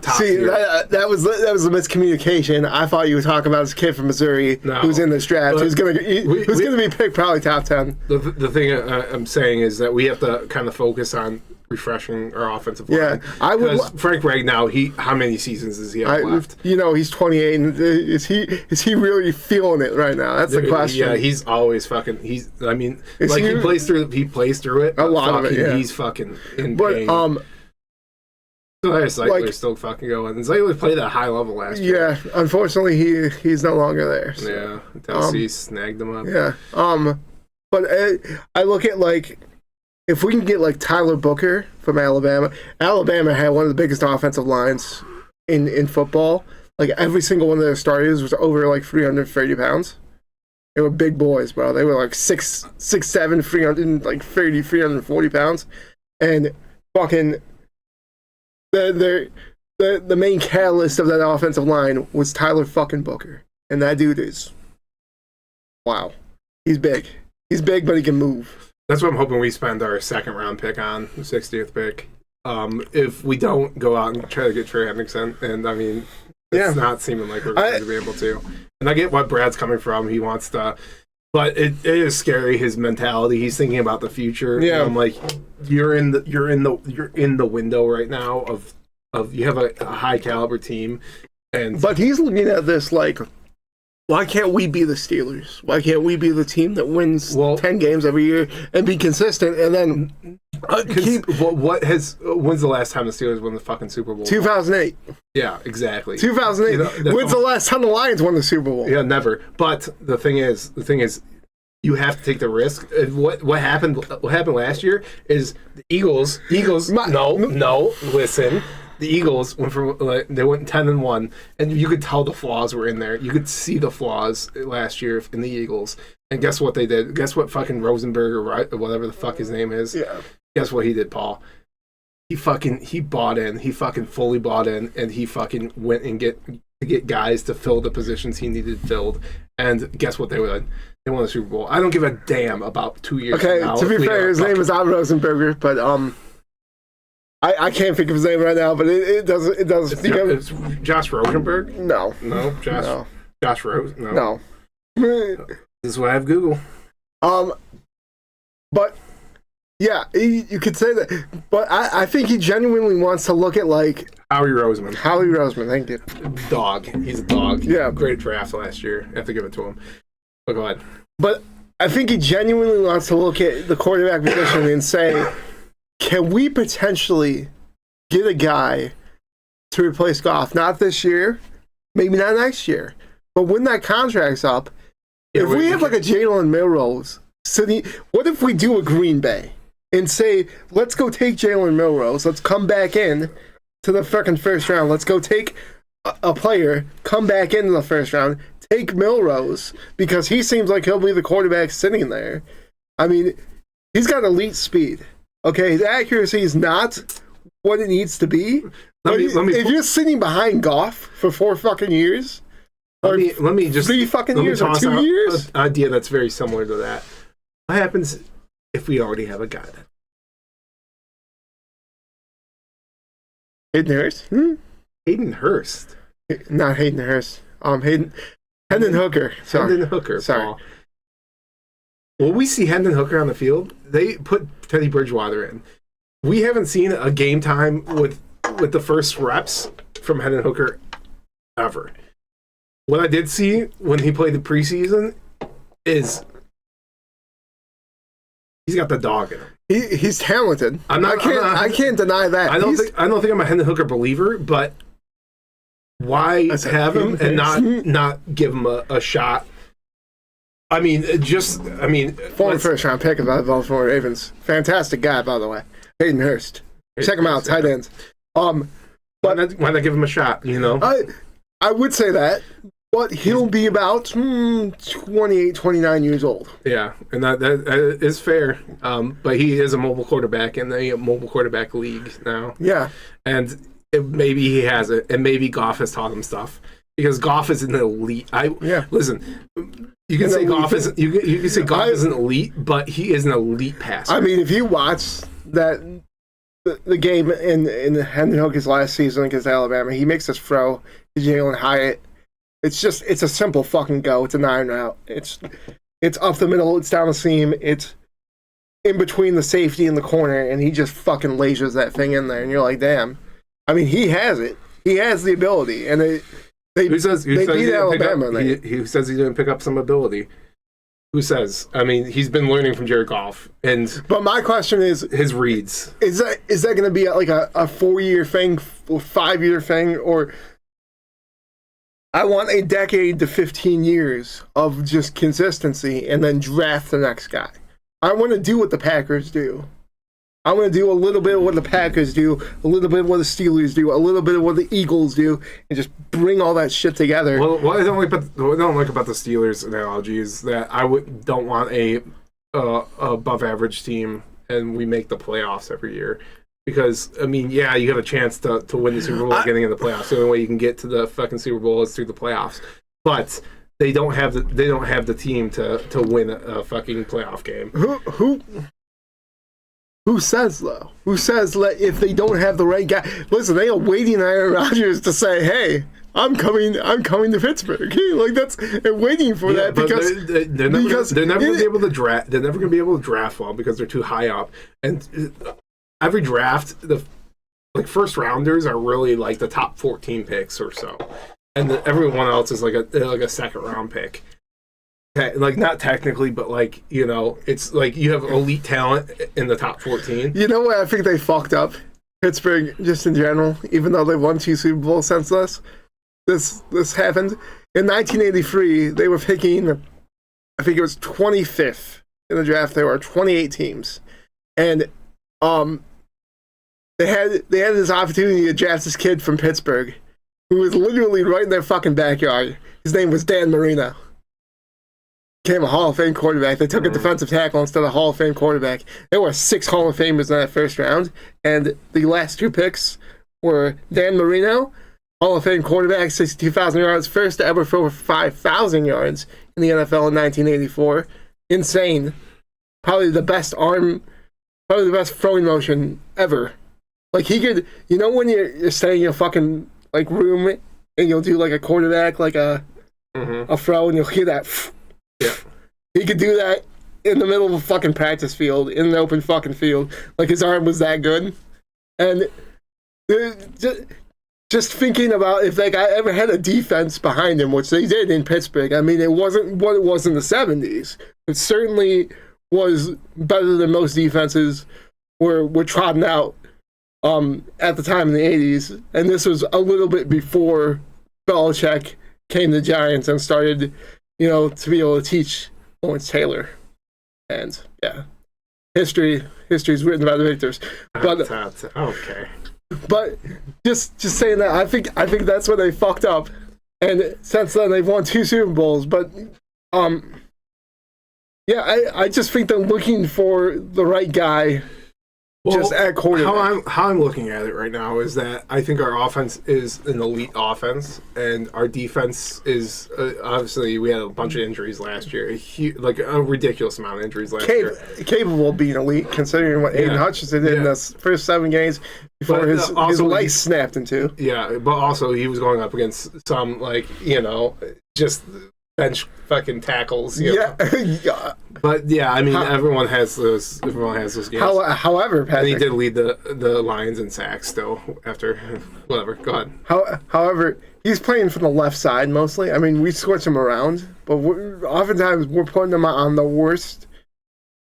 top tier. That was a miscommunication. I thought you were talking about this kid from Missouri who's in this draft. Who's gonna be picked probably top 10. The thing I'm saying is that we have to kind of focus on refreshing our offensive line. Yeah, because Frank Ragnow, how many seasons does he have left? He's 28. And is he really feeling it right now? That's the question. Yeah, he's always fucking. He plays through it. A lot of it. Yeah. He's fucking in pain. Zeitler's still fucking going. Zeitler played at a high level last year. Yeah, unfortunately, he's no longer there. So. Yeah, Tennessee snagged him up. Yeah. But I look at if we can get Tyler Booker from Alabama. Alabama had one of the biggest offensive lines in football. Every single one of their starters was over 330 pounds. They were big boys, bro. They were 6'7", 330, 340 pounds. And fucking the main catalyst of that offensive line was Tyler fucking Booker. And that dude is wow. He's big. He's big, but he can move. That's what I'm hoping we spend our 2nd round pick on, the 60th pick. If we don't go out and try to get Trey Hendrickson, and it's not seeming like we're going to be able to. And I get what Brad's coming from. He wants to, but it is scary, his mentality. He's thinking about the future. Yeah. And I'm like, you're in the window right now of you have a high caliber team, but he's looking at this why can't we be the Steelers? Why can't we be the team that wins 10 games every year and be consistent and then when's the last time the Steelers won the fucking Super Bowl? 2008. Yeah, exactly. 2008. When's the last time the Lions won the Super Bowl? Yeah, never. But the thing is, you have to take the risk. What happened last year is the Eagles. Listen. The Eagles went from they went 10-1, and you could tell the flaws were in there. You could see the flaws last year in the Eagles. And guess what they did? Guess what fucking Rosenberg or whatever the fuck his name is? Yeah. Guess what he did, Paul? He bought in. He fucking fully bought in, and he fucking went and get guys to fill the positions he needed filled. And guess what they did? They won the Super Bowl. I don't give a damn about 2 years. Okay, from now. To be fair, his name is not Rosenberger, but I can't think of his name right now, but it does. It's Josh Rosenberg? No. Josh. No. Josh Rose? No. This is why I have Google. But yeah, you could say that. But I think he genuinely wants to look at Howie Roseman. Howie Roseman, thank you. Dog. He's a dog. Yeah. Great draft last year. I have to give it to him. But go ahead. But I think he genuinely wants to look at the quarterback position and say, can we potentially get a guy to replace Goff. Not this year, maybe not next year. But when that contract's up, if we have like a Jalen Milrose sitting, what if we do a Green Bay and say, let's go take Jalen Milrose, let's come back in to the fucking first round, let's go take a player, come back into the first round, take Milrose, because he seems like he'll be the quarterback sitting there. I mean, he's got elite speed. Okay, his accuracy is not what it needs to be. If you're sitting behind Goff for 4 fucking years, let me just 3 fucking years or 2 years, an idea that's very similar to that. What happens if we already have a guy? Hayden Hurst? Hayden Hurst, not Hayden Hurst. Hendon Hooker. Sorry. Hendon Hooker. Sorry. Paul. Well, we see Hendon Hooker on the field. They put Teddy Bridgewater in. We haven't seen a game time with the first reps from Hendon Hooker ever. What I did see when he played the preseason is he's got the dog in him. He's talented. I can't deny that. I don't think I'm a Hendon Hooker believer, but why have him and not give him a shot? I mean, former first round pick of the Baltimore Ravens. Fantastic guy, by the way. Hayden Hurst. Check him out, tight ends. But why not give him a shot? You know, I would say that, but he'll be about 28, 29 years old. Yeah, and that is fair. But he is a mobile quarterback in the mobile quarterback league now. Yeah, and maybe he has it, and maybe Goff has taught him stuff because Goff is an elite. Listen. You can say Goff is an elite, but he is an elite passer. I mean, if you watch the game in Hendon Hooker's last season against Alabama, he makes this throw to Jalen Hyatt. It's a simple fucking go. It's a 9 route. It's up the middle. It's down the seam. It's in between the safety and the corner, and he just fucking lasers that thing in there. And you're like, damn. I mean, he has it. He has the ability, and they beat Alabama. He says he didn't pick up some ability. Who says? I mean, he's been learning from Jared Goff. But my question is, his reads. Is that going to be like a 4-year thing, or 5-year thing, or I want a decade to 15 years of just consistency and then draft the next guy. I want to do what the Packers do. I want to do a little bit of what the Packers do, a little bit of what the Steelers do, a little bit of what the Eagles do, and just bring all that shit together. Well, what I don't like about the Steelers analogy is that don't want a above average team, and we make the playoffs every year. Because I mean, yeah, you have a chance to win the Super Bowl getting in the playoffs. The only way you can get to the fucking Super Bowl is through the playoffs. But they don't have the team to win a fucking playoff game. Who says, though? Who says if they don't have the right guy? Listen, they are waiting on Aaron Rodgers to say, hey, I'm coming to Pittsburgh. Like, they're waiting for that because they're never going to be able to draft. They're never going to be able to draft well because they're too high up. And every draft, the first rounders are really like the top 14 picks or so. And everyone else is like a second round pick. Like, not technically, but like, you know, it's like you have elite talent in the top 14. You know what I think they fucked up? Pittsburgh, just in general, even though they've won 2 Super Bowls since this happened. In 1983, they were picking, I think it was 25th in the draft. There were 28 teams. And they had this opportunity to draft this kid from Pittsburgh who was literally right in their fucking backyard. His name was Dan Marino. Became a Hall of Fame quarterback. They took a defensive tackle instead of a Hall of Fame quarterback. There were 6 Hall of Famers in that first round, and the last 2 picks were Dan Marino, Hall of Fame quarterback, 62,000 yards, first to ever throw over 5,000 yards in the NFL in 1984. Insane. Probably the best throwing motion ever. Like, he could, you know, when you're staying in a fucking like room and you'll do like a quarterback, like a throw, and you'll hear that. Yeah. He could do that in the middle of a fucking practice field, in an open fucking field. Like, his arm was that good. And just thinking about if that guy ever had a defense behind him, which they did in Pittsburgh. I mean, it wasn't what it was in the 70s. It certainly was better than most defenses were trodden out at the time in the 80s. And this was a little bit before Belichick came to the Giants and started, to be able to teach Lawrence Taylor. And, yeah, history's written by the victors. But okay. But just saying that, I think that's where they fucked up. And since then, they've won 2 Super Bowls. But, yeah, I just think they're looking for the right guy just at quarterback. How I'm looking at it right now is that I think our offense is an elite offense, and our defense is obviously we had a bunch of injuries last year, a ridiculous amount of injuries last year. Capable of being elite, considering what Aiden Hutchinson did in the first 7 games before his leg snapped in 2. Yeah, but also he was going up against some just bench fucking tackles. Yeah. But yeah, I mean, everyone has those games. However, Patrick, and he did lead the Lions in sacks still after whatever. Go ahead. However, he's playing from the left side mostly. I mean, we switch him around, but oftentimes we're putting him on the worst.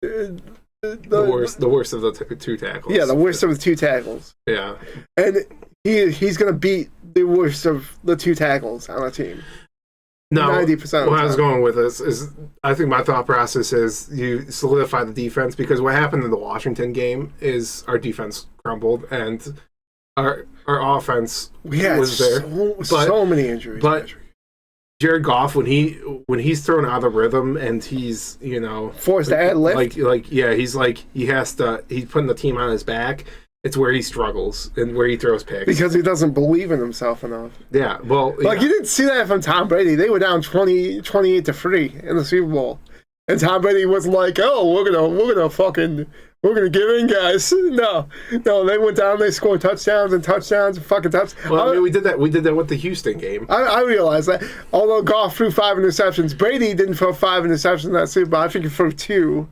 The worst of the 2 tackles. Yeah, the worst of the 2 tackles. Yeah, and he's gonna beat the worst of the 2 tackles on a team. No, 90%. What I was going with this is I think my thought process is you solidify the defense, because what happened in the Washington game is our defense crumbled and our offense was there. So many injuries. But Jared Goff, when he's thrown out of rhythm and he's forced to add lift, he's putting the team on his back. It's where he struggles and where he throws picks. Because he doesn't believe in himself enough. Yeah, well... You didn't see that from Tom Brady. They were down 28-3 in the Super Bowl. And Tom Brady was like, oh, we're gonna give in, guys. No, they went down, they scored touchdowns and fucking touchdowns. Well, I mean, we did that with the Houston game. I realize that. Although Goff threw 5 interceptions, Brady didn't throw 5 interceptions in that Super Bowl. I think he threw 2.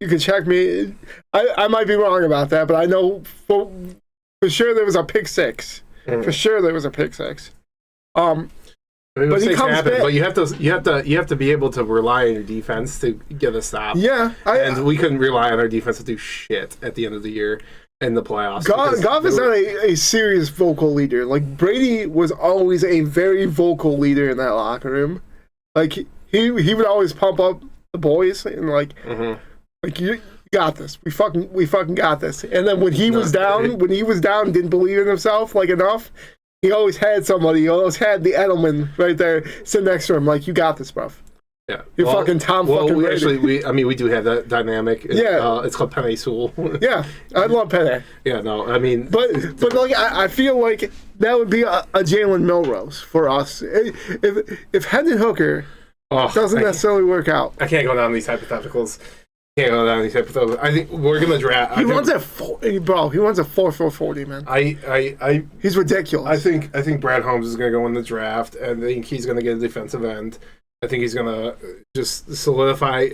You can check me. I might be wrong about that, but I know for sure there was a pick 6. For sure there was a pick 6. But he comes back. But you have to be able to rely on your defense to get a stop. Yeah, and we couldn't rely on our defense to do shit at the end of the year in the playoffs. Goff is not a serious vocal leader. Like, Brady was always a very vocal leader in that locker room. Like, he would always pump up the boys and like you got this. We fucking got this. And then when he was down, didn't believe in himself like enough. He always had somebody. He always had the Edelman right there sitting next to him, like, you got this, bro. Yeah, you're fucking Tom. Well, fucking we do have that dynamic. Yeah, it's called Penny Sewell. Yeah, I love Penny. Yeah, no, I mean, but like I feel like that would be a Jalen Milrose for us if Hendon Hooker doesn't necessarily work out. I can't go down these hypotheticals. I think we're gonna draft. He wants a 4 for 40, man. He's ridiculous. I think Brad Holmes is gonna go in the draft, and I think he's gonna get a defensive end. I think he's gonna just solidify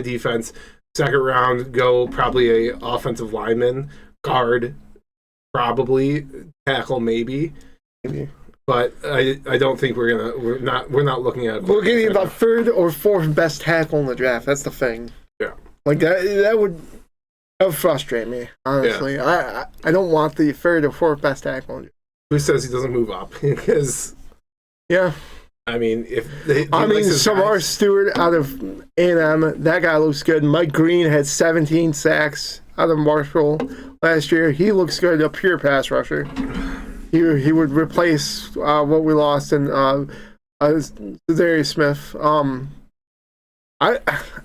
defense. 2nd round, go probably a offensive lineman, guard, probably tackle, maybe. But I don't think we're not looking at. We're getting about 3rd or 4th best tackle in the draft. That's the thing. Yeah. Like that would frustrate me, honestly. Yeah. I don't want the 3rd or 4th best tackle. Who says he doesn't move up? Because I mean, Samar Stewart out of A&M, that guy looks good. Mike Green had 17 sacks out of Marshall last year. He looks good, a pure pass rusher. He would replace what we lost in Darius Smith. I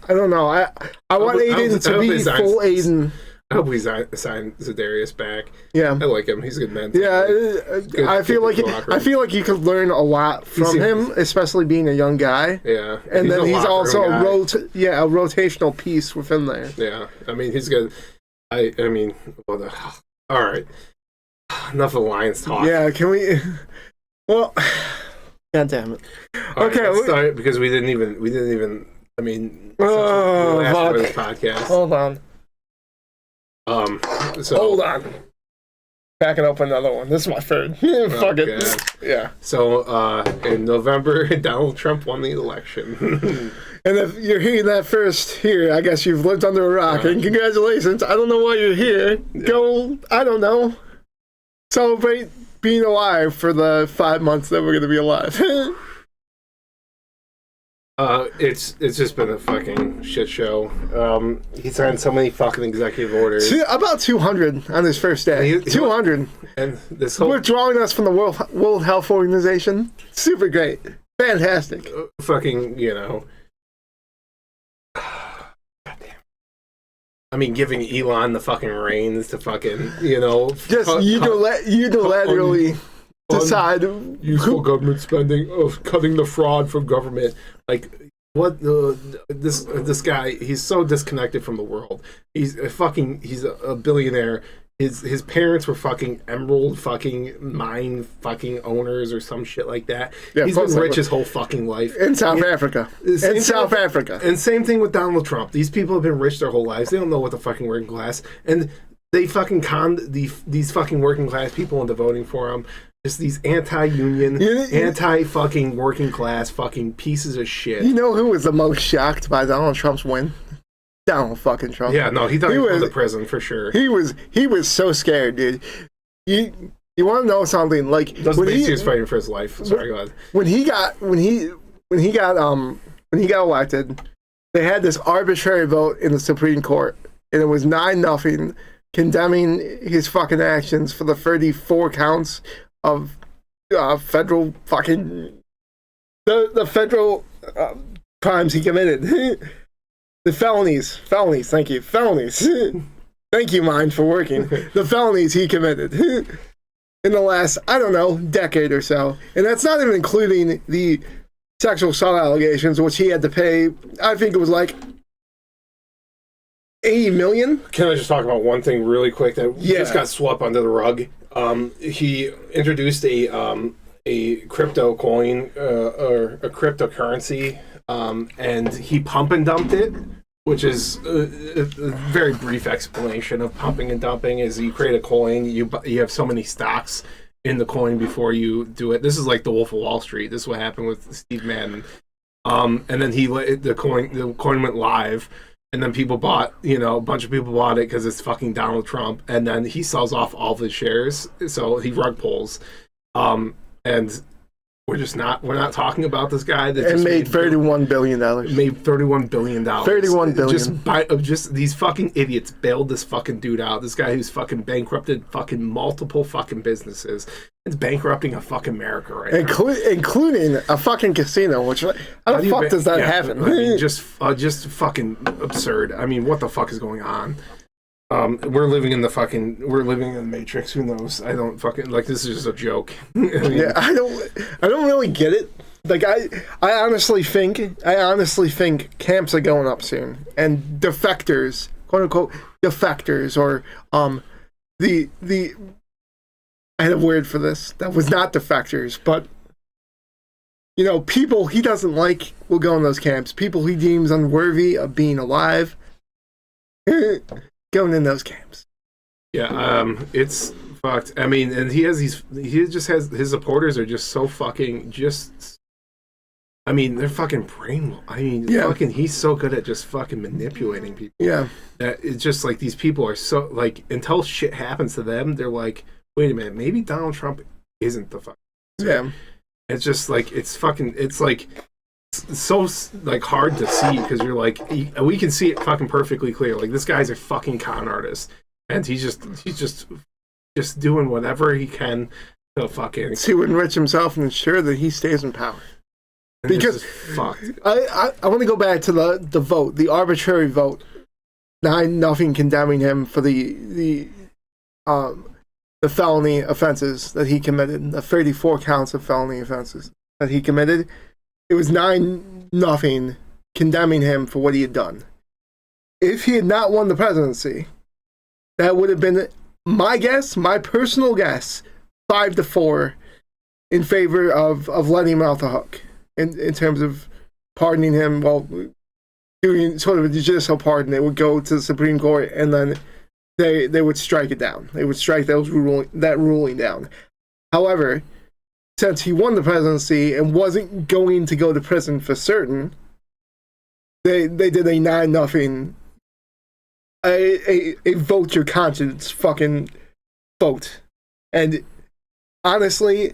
don't know. I want Aiden to be full Aiden. I hope we sign Za'Darius back. Yeah, I like him. He's a good man. Yeah, I feel like you could learn a lot from him, especially being a young guy. Yeah, and then he's also a rotational piece within there. Yeah, I mean he's good. I mean, all right. Enough of Lions talk. Yeah, can we? Well, God damn it. Okay, let's start because we didn't even. I mean, for this podcast. Hold on. So hold on. Backing up another one. This is my third. Fuck it. God. Yeah. So in November, Donald Trump won the election. And if you're hearing that first here, I guess you've lived under a rock. And congratulations. I don't know why you're here. Go, I don't know. Celebrate being alive for the 5 months that we're going to be alive. It's just been a fucking shit show. He signed so many fucking executive orders. About 200 on his first day. 200. And this whole withdrawing us from the World Health Organization. Super great. Fantastic. Fucking, you know. I mean, giving Elon the fucking reins to fucking, you know. Just unilaterally decide. Useful government spending, cutting the fraud from government. Like, what this guy, he's so disconnected from the world. He's a billionaire. His parents were fucking emerald fucking mine fucking owners or some shit like that. Yeah, he's been rich his whole fucking life. In South Africa. And same thing with Donald Trump. These people have been rich their whole lives. They don't know what the fucking working class. And they fucking conned these fucking working class people into voting for him. Just these anti-union, anti-fucking working class fucking pieces of shit. You know who was the most shocked by Donald Trump's win? Donald fucking Trump. Yeah, no, he thought he was in the prison for sure. He was so scared, dude. You want to know something? Like he was fighting for his life. Sorry, go ahead. When he got elected, they had this arbitrary vote in the Supreme Court, and it was 9-0, condemning his fucking actions for the 34 counts of federal fucking the federal crimes he committed. The felonies, thank you, felonies. Thank you, Mind, for working. The felonies he committed in the last, I don't know, decade or so. And that's not even including the sexual assault allegations, which he had to pay, I think it was like $80 million. Can I just talk about one thing really quick that just got swept under the rug? He introduced a crypto coin or a cryptocurrency, and he pump and dumped it, which is a very brief explanation of pumping and dumping. Is you create a coin, you have so many stocks in the coin before you do it. This is like the Wolf of Wall Street. This is what happened with Steve Madden. And then the coin went live, and then people bought, a bunch of people bought it because it's fucking Donald Trump, and then he sells off all of his shares, so he rug pulls. And we're not talking about this guy that just made $31 billion. Made $31 billion. $31 billion. Just these fucking idiots bailed this fucking dude out. This guy who's fucking bankrupted fucking multiple fucking businesses. It's bankrupting a fucking America right now. Including a fucking casino, which how the fuck does that happen? I mean, just fucking absurd. I mean, what the fuck is going on? We're living in the Matrix. Who knows? I don't fucking this is just a joke. I mean, yeah, I don't really get it. Like I honestly think camps are going up soon, and defectors, quote unquote defectors, or the I had a word for this that was not defectors, but people he doesn't like will go in those camps. People he deems unworthy of being alive. Going in those camps. Yeah, it's fucked. I mean, and his supporters are just so fucking they're fucking brainwashed. I mean, fucking he's so good at just fucking manipulating people. Yeah. That it's just like these people are so until shit happens to them, they're like, wait a minute, maybe Donald Trump isn't the fucking. Yeah. It's just it's so hard to see because you're like we can see it fucking perfectly clear. Like this guy's a fucking con artist, and he's just doing whatever he can to fucking to enrich himself and ensure that he stays in power. And because fucked. I want to go back to the vote, the arbitrary vote, 9-0 condemning him for the felony offenses that he committed, the 34 counts of felony offenses that he committed. It was 9-0 condemning him for what he had done. If he had not won the presidency, that would have been my personal guess, 5-4 in favor of letting him off the hook in terms of pardoning him. Well, doing sort of a judicial pardon, it would go to the Supreme Court, and then they would strike it down. They would strike that ruling down. However, since he won the presidency and wasn't going to go to prison for certain, they did a 9-0, a vote your conscience fucking vote. And honestly,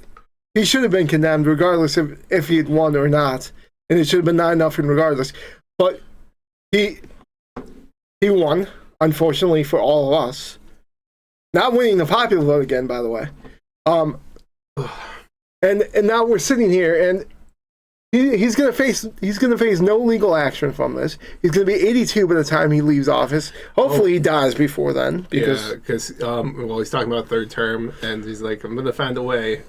he should have been condemned regardless of if he had won or not. And it should have been 9-0 regardless. But he won, unfortunately for all of us. Not winning the popular vote again, by the way. And now we're sitting here, and he's gonna face no legal action from this. He's gonna be 82 by the time he leaves office. Hopefully, he dies before then. Because well, he's talking about third term, and he's like, I'm gonna find a way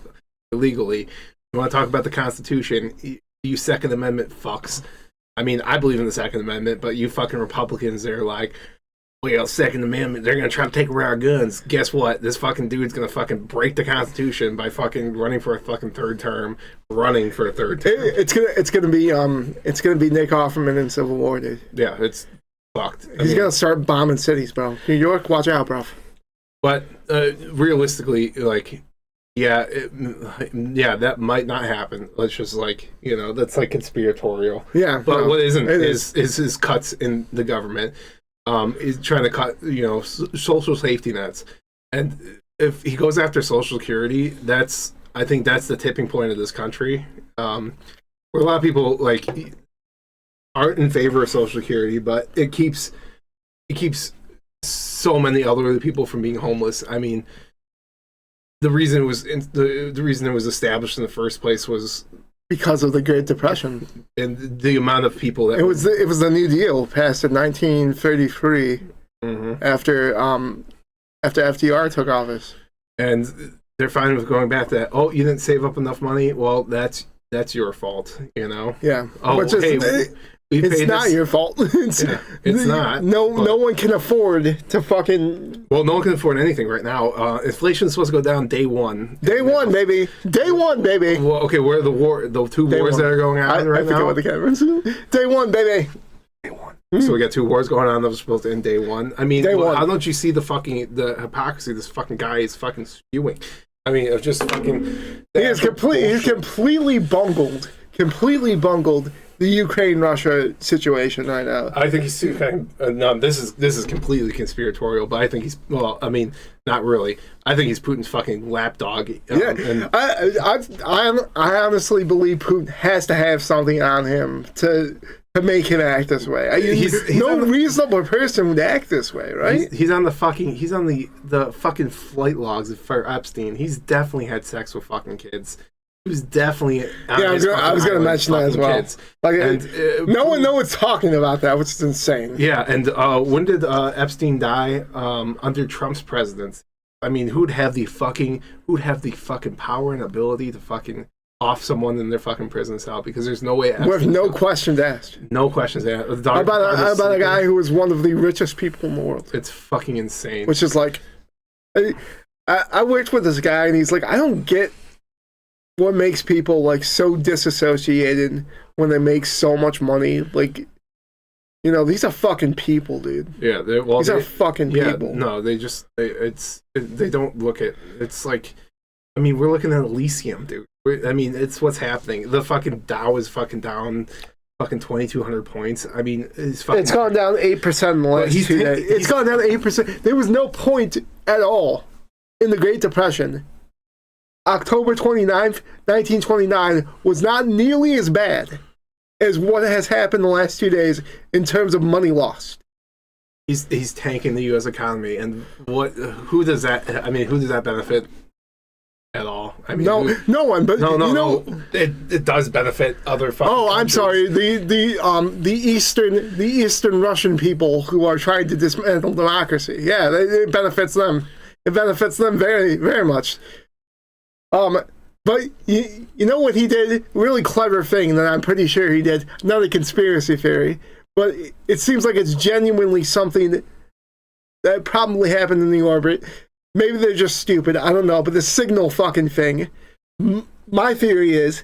illegally. You want to talk about the Constitution? You Second Amendment fucks. I mean, I believe in the Second Amendment, but you fucking Republicans, they're like, well, Second Amendment, they're going to try to take away our guns. Guess what? This fucking dude's going to fucking break the Constitution by fucking running for a fucking third term. It's gonna be Nick Offerman in Civil War, dude. Yeah, it's fucked. He's going to start bombing cities, bro. New York, watch out, bro. But realistically, like, yeah, that might not happen. Let's just that's like conspiratorial. Yeah, but what isn't is his cuts in the government. Is trying to cut social safety nets, and if he goes after Social Security, I think that's the tipping point of this country. Where a lot of people aren't in favor of Social Security, but it keeps so many elderly people from being homeless. I mean, the reason it was established in the first place was because of the Great Depression and the amount of people that it was the New Deal passed in 1933 after FDR took office, and they're fine with going back to that. Oh, you didn't save up enough money? Well, that's your fault, Yeah. Oh, it's not your fault. It's not. No one can afford to fucking. Well, no one can afford anything right now. Inflation's supposed to go down day one. Day one, baby. Well, okay, where are the two wars that are going on right now? I forget what the cameras. Day one, baby. Day one. So we got two wars going on that was supposed to end day one. I mean, how don't you see the hypocrisy this fucking guy is fucking spewing? I mean, it's just fucking. He's completely bungled the Ukraine-Russia situation right now. I think he's too no. This is completely conspiratorial, but I think he's not really. I think he's Putin's fucking lapdog. I honestly believe Putin has to have something on him to make him act this way. He's no reasonable person would act this way, right? He's on the fucking flight logs for Epstein. He's definitely had sex with fucking kids. He was definitely I was going to mention that as well. Kids. No one's talking about that, which is insane. Yeah, and when did Epstein die? Under Trump's presidency. I mean, who'd have the fucking power and ability to fucking off someone in their fucking prison cell? Because there's no way. With no questions asked. No questions asked. How about a guy who was one of the richest people in the world? It's fucking insane. Which is like, I worked with this guy, and he's like, I don't get what makes people so disassociated when they make so much money. These are fucking people, dude. Yeah, these are fucking people. No, they don't look at. It's like, I mean, we're looking at Elysium, dude. It's what's happening. The fucking Dow is fucking down, fucking 2,200 points. I mean, it's gone down 8% in the last 2 days. It's gone down 8%. There was no point at all in the Great Depression. October 29th, 1929 was not nearly as bad as what has happened the last 2 days in terms of money lost. He's tanking the U.S. economy, and who does that benefit at all? I mean, no one. But no. It does benefit other fucking countries. I'm sorry. The Eastern Russian people who are trying to dismantle democracy. Yeah, it benefits them. It benefits them very, very much. But you know what he did? Really clever thing that I'm pretty sure he did. Not a conspiracy theory, but it seems like it's genuinely something that probably happened in the orbit. Maybe they're just stupid. I don't know. But the signal fucking thing. My theory is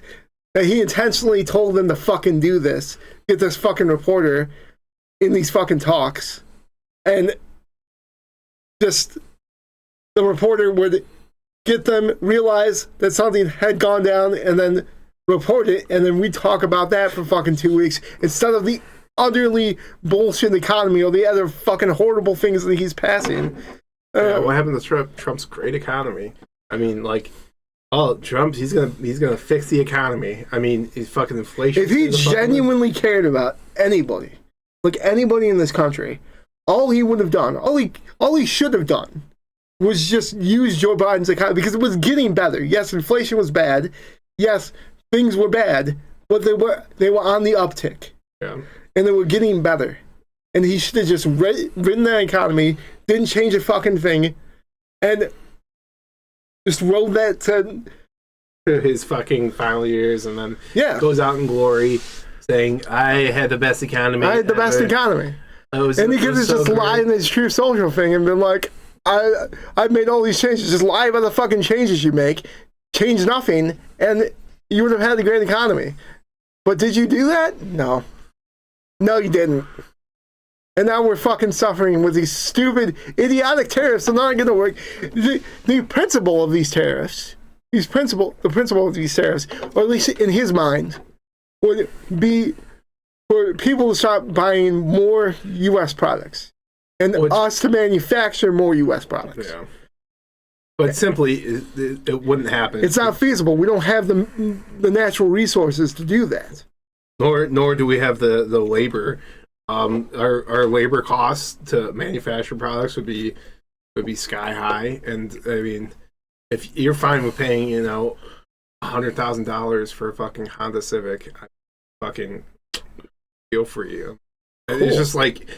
that he intentionally told them to fucking do this. Get this fucking reporter in these fucking talks. And just the reporter would get them, realize that something had gone down, and then report it, and then we talk about that for fucking 2 weeks instead of the utterly bullshit economy or the other fucking horrible things that he's passing. What happened to Trump's great economy? I mean, like, Trump, he's gonna fix the economy. I mean, he's fucking inflation. If he genuinely cared about anybody, like anybody in this country, all he would have done, all he should have done, was just use Joe Biden's economy, because it was getting better. Yes, inflation was bad. Yes, things were bad, but they were on the uptick. Yeah. And they were getting better. And he should have just ridden that economy, didn't change a fucking thing, and just rode that to his fucking final years, and then goes out in glory saying, I had the best economy. I had the best economy. And he could have just lied in his True Social thing and been like, I made all these changes. Just lie about the fucking changes you make, change nothing, and you would have had a great economy. But did you do that? No. No, you didn't. And now we're fucking suffering with these stupid, idiotic tariffs that aren't going to work. The principle of these tariffs, the principle of these tariffs, or at least in his mind, would be for people to start buying more U.S. products and us to manufacture more U.S. products. Yeah. But simply, it wouldn't happen. It's not feasible. We don't have the natural resources to do that. Nor do we have the labor. Our labor costs to manufacture products would be sky high, and I mean, if you're fine with paying, $100,000 for a fucking Honda Civic, I fucking feel for you. Cool. It's just like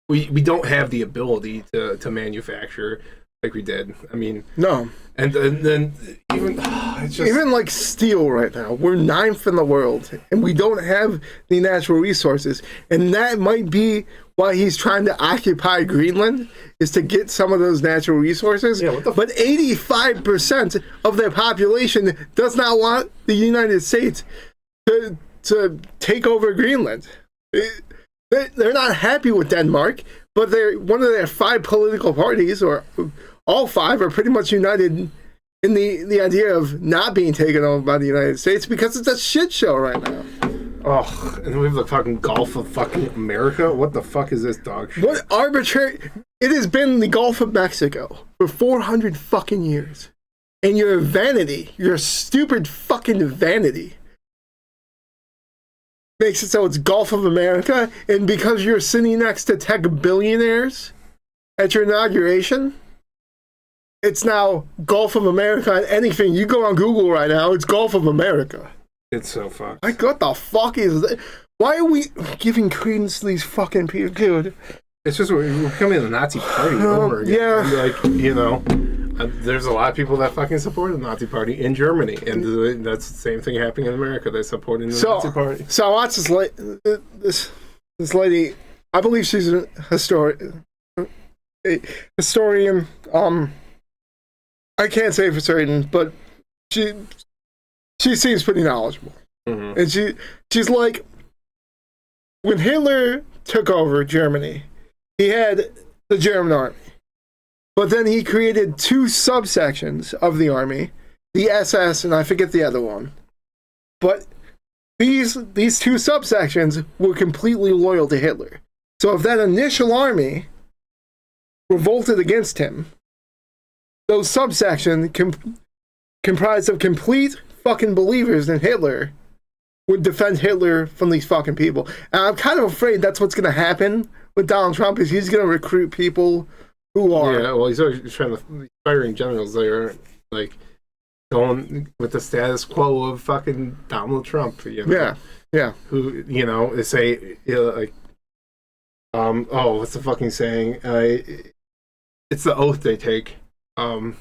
we don't have the ability to manufacture like we did. I mean, no. And then even it's just, even like steel right now, we're 9th in the world, and we don't have the natural resources. And that might be why he's trying to occupy Greenland, is to get some of those natural resources. Yeah, but 85% of their population does not want the United States to take over Greenland. They're not happy with Denmark, but one of their 5 political parties, or all 5, are pretty much united in the idea of not being taken over by the United States, because it's a shit show right now. Oh, and we have the fucking Gulf of fucking America? What the fuck is this dog shit? What arbitrary... It has been the Gulf of Mexico for 400 fucking years. And your vanity, your stupid fucking vanity, makes it so it's Gulf of America, and because you're sitting next to tech billionaires at your inauguration, it's now Gulf of America. And anything, you go on Google right now, it's Gulf of America. It's so fucked. Like, what the fuck is that? Why are we giving credence to these fucking people, dude? It's just we're becoming the Nazi party over again. Yeah. Like, there's a lot of people that fucking support the Nazi party in Germany, and that's the same thing happening in America. They're supporting the Nazi party. So I watched this lady. I believe she's a historian. I can't say for certain, but she seems pretty knowledgeable. Mm-hmm. And she's like, when Hitler took over Germany, he had the German army. But then he created 2 subsections of the army, the SS, and I forget the other one. But these 2 subsections were completely loyal to Hitler. So if that initial army revolted against him, those subsections comprised of complete fucking believers in Hitler would defend Hitler from these fucking people. And I'm kind of afraid that's what's going to happen with Donald Trump, is he's going to recruit people who are... Yeah, well, he's always trying to... Firing generals there, like, going with the status quo of fucking Donald Trump, Yeah, yeah. Who, say, like... what's the fucking saying? It's the oath they take. To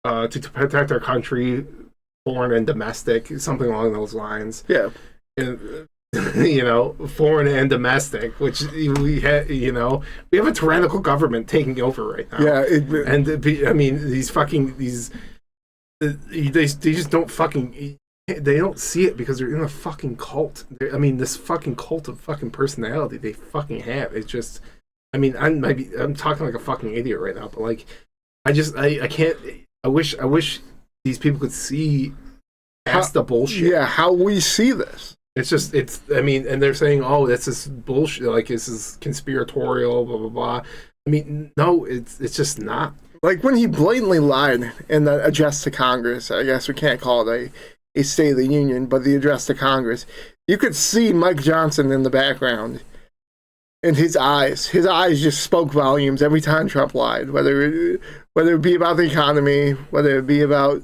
protect our country, foreign and domestic, something along those lines. Yeah. And, foreign and domestic, which we have a tyrannical government taking over right now. Yeah. They just don't fucking... They don't see it because they're in a fucking cult. This fucking cult of fucking personality they fucking have. It's just... I mean, I'm talking like a fucking idiot right now, but like, I can't. I wish these people could see past the bullshit. Yeah, how we see this. I mean, and they're saying, oh, this is bullshit. Like, this is conspiratorial, blah blah blah. I mean, no, it's just not. Like when he blatantly lied in the address to Congress. I guess we can't call it a State of the Union, but the address to Congress. You could see Mike Johnson in the background. And his eyes just spoke volumes every time Trump lied, whether it be about the economy, whether it be about,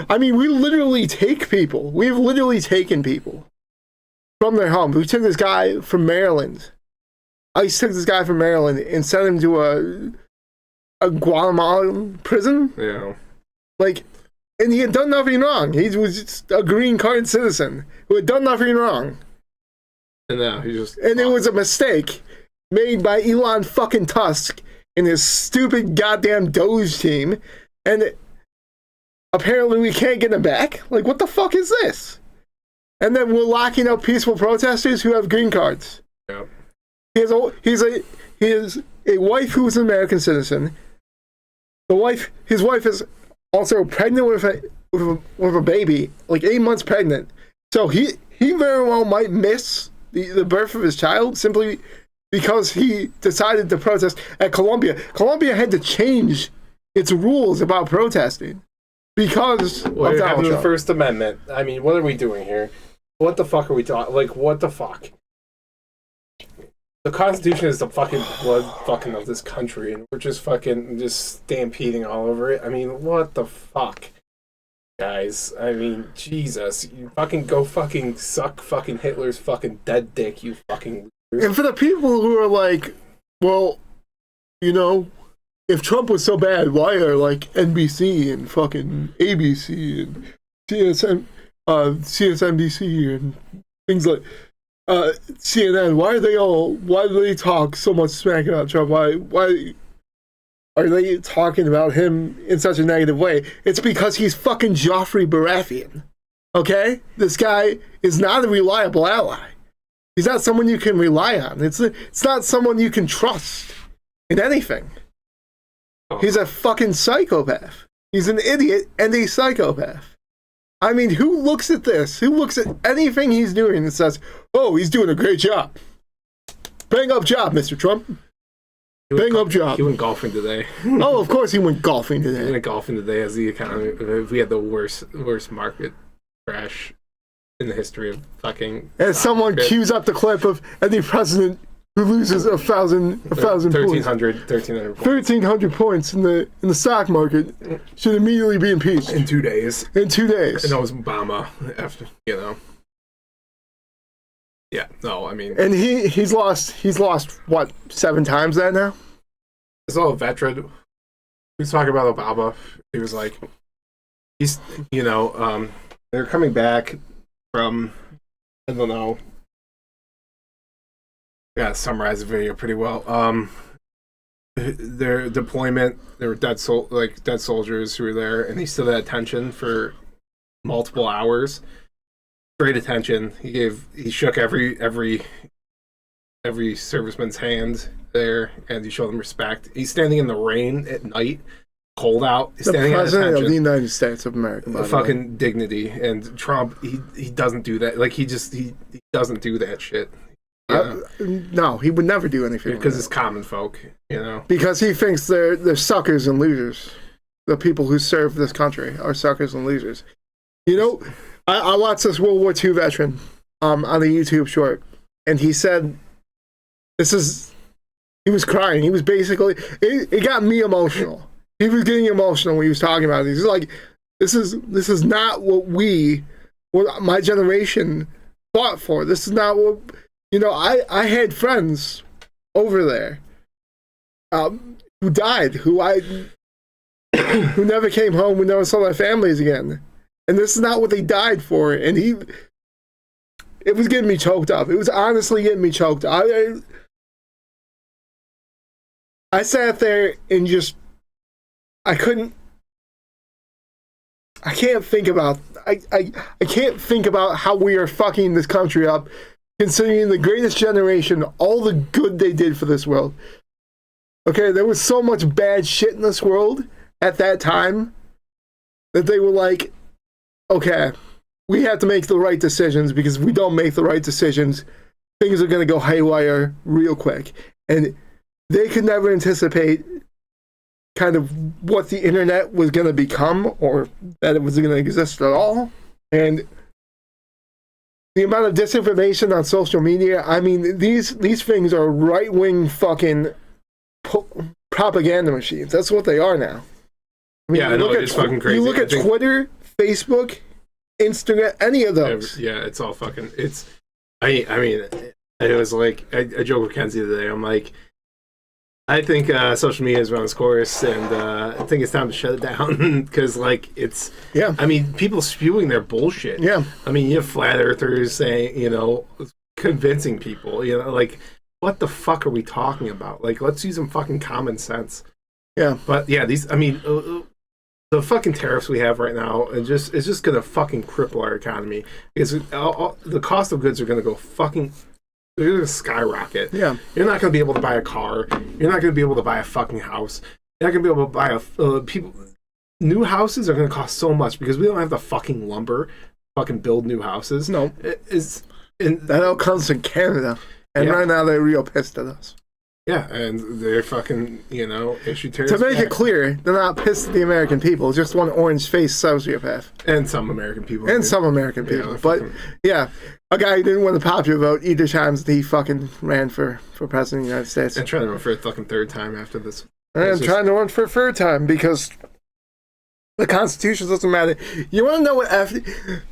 I mean, we literally take people. We've literally taken people from their homes. We took this guy from Maryland. ICE took this guy from Maryland and sent him to a Guatemalan prison. Yeah. Like, and he had done nothing wrong. He was just a green card citizen who had done nothing wrong. And now he just... And it was a mistake made by Elon fucking Tusk and his stupid goddamn Doge team. And apparently we can't get him back? Like, what the fuck is this? And then we're locking up peaceful protesters who have green cards. Yep. He has a wife who is an American citizen. His wife is also pregnant with a baby, like 8 months pregnant. So he very well might miss the birth of his child simply because he decided to protest at Columbia. Columbia had to change its rules about protesting because of Donald Trump. The First Amendment. I mean, what are we doing here? What the fuck are we talking? Like, what the fuck? The Constitution is the fucking blood fucking of this country, and we're just fucking just stampeding all over it. I mean, what the fuck? Guys, I mean, Jesus, you fucking go fucking suck fucking Hitler's fucking dead dick, you fucking losers. And for the people who are like, well, you know, if Trump was so bad, why are like NBC and fucking ABC and CSNBC and things like CNN, why do they talk so much smack about Trump? Why are they talking about him in such a negative way? It's because he's fucking Joffrey Baratheon. Okay? This guy is not a reliable ally. He's not someone you can rely on. It's not someone you can trust in anything. He's a fucking psychopath. He's an idiot and a psychopath. I mean, who looks at this? Who looks at anything he's doing and says, oh, he's doing a great job. Bang up job, Mr. Trump. Bang up job. He went golfing today. Oh, of course he went golfing today. He went golfing today as the economy. We had the worst market crash in the history of fucking. As someone cues up the clip of any president who loses 1,000 points. 1,300 points in the stock market should immediately be impeached. In 2 days. In 2 days. And that was Obama after, you know. Yeah, no, I mean. And he's lost what, 7 times that now? It's all a veteran. He was talking about Obama. He was like, he's, you know, they're coming back from, I don't know. I gotta summarize the video pretty well. Their deployment, there were dead soldiers who were there, and he stood at attention for multiple hours. Great attention. He shook every serviceman's hand there, and he showed them respect. He's standing in the rain at night, cold out. He's standing at attention. The president of the United States of America. Fucking dignity. And Trump, he doesn't do that. Like, he doesn't do that shit. Yeah. No, he would never do anything because it's common folk, you know. Because he thinks they're suckers and losers. The people who serve this country are suckers and losers. You know, I watched this World War II veteran on a YouTube short, and he said, he was crying. He was basically, it got me emotional. He was getting emotional when he was talking about it. He's like, this is not what my generation fought for. This is not what, you know, I had friends over there who died, who never came home, who never saw their families again. And this is not what they died for. And it was getting me choked up. It was honestly getting me choked up. I sat there and just, I can't think about how we are fucking this country up considering the greatest generation, all the good they did for this world. Okay, there was so much bad shit in this world at that time that they were like, okay, we have to make the right decisions, because if we don't make the right decisions, things are going to go haywire real quick. And they could never anticipate kind of what the internet was going to become, or that it was going to exist at all. And the amount of disinformation on social media, I mean, these things are right-wing fucking propaganda machines. That's what they are now. I mean, yeah, I know, it's fucking crazy. You look at Twitter, Facebook, Instagram, any of those. Yeah, it's all fucking, I mean, it was like, I joked with Kenzie the other day, I'm like, I think social media has run its course, and I think it's time to shut it down, because, like, it's... Yeah. I mean, people spewing their bullshit. Yeah. I mean, you have flat earthers saying, you know, convincing people, you know, like, what the fuck are we talking about? Like, let's use some fucking common sense. Yeah. But, yeah, these... I mean, the fucking tariffs we have right now, it's just going to fucking cripple our economy, because the cost of goods are going to go fucking... They're going to skyrocket. Yeah. You're not going to be able to buy a car. You're not going to be able to buy a fucking house. You're not going to be able to buy people. New houses are going to cost so much because we don't have the fucking lumber to fucking build new houses. No. That all comes from Canada. And right now they're real pissed at us. Yeah, and they're fucking, you know, issue tariffs. To make it clear, they're not pissed at the American people. Just one orange-faced sociopath. And some American people. And some American people. Yeah, but, yeah, a guy who didn't win the popular vote either time that he fucking ran for president of the United States. And trying to run for a fucking third time after this. And trying to run for a third time because the Constitution doesn't matter. You want to know what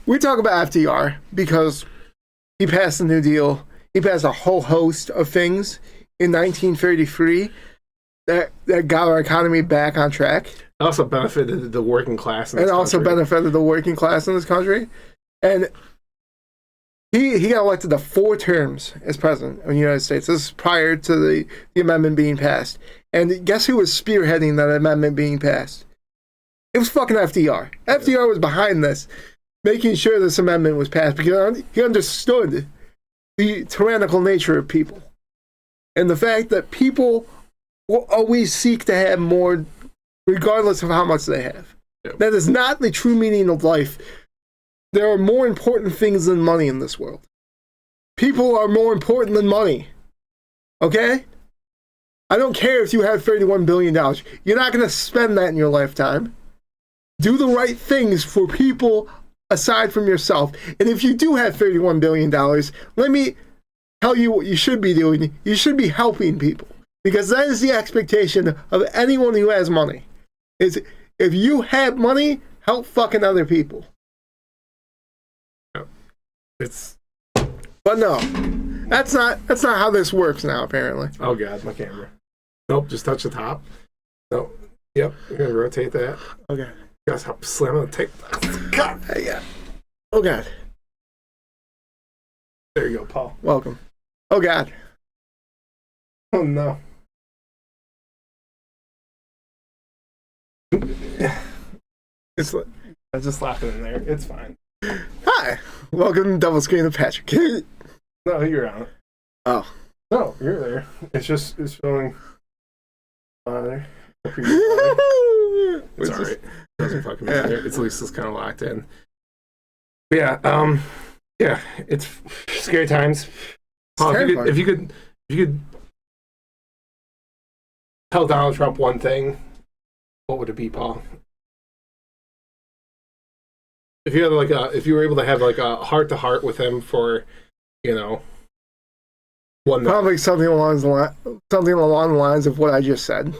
we talk about FDR because he passed the New Deal. He passed a whole host of things in 1933 that got our economy back on track. It also benefited the working class in this country. Also benefited the working class in this country. And he got elected to 4 terms as president of the United States. This is prior to the amendment being passed. And guess who was spearheading that amendment being passed? It was fucking FDR. FDR was behind this, making sure this amendment was passed because he understood the tyrannical nature of people. And the fact that people will always seek to have more regardless of how much they have. Yep. That is not the true meaning of life. There are more important things than money in this world. People are more important than money. Okay? I don't care if you have $31 billion. You're not going to spend that in your lifetime. Do the right things for people aside from yourself. And if you do have $31 billion, let me tell you what you should be doing. You should be helping people. Because that is the expectation of anyone who has money. Is if you have money, help fucking other people. But no, that's not how this works now, apparently. Oh god, my camera. Nope, just touch the top. Nope. Yep, we're gonna rotate that. Okay. Guys, I'm slamming the tape. God. Yeah. Oh god. There you go, Paul. Welcome. Oh god. Oh no. I just slapped it in there. It's fine. Hi. Welcome to Double Screen with Patrick. No, you're on it. Oh. No, you're there. It's showing there. It's alright. It doesn't fucking matter. It's at least it's kind of locked in. But yeah, it's scary times. Paul, if you could tell Donald Trump one thing, what would it be, Paul? If you had if you were able to have like a heart to heart with him for, one night. Probably something along the lines of what I just said.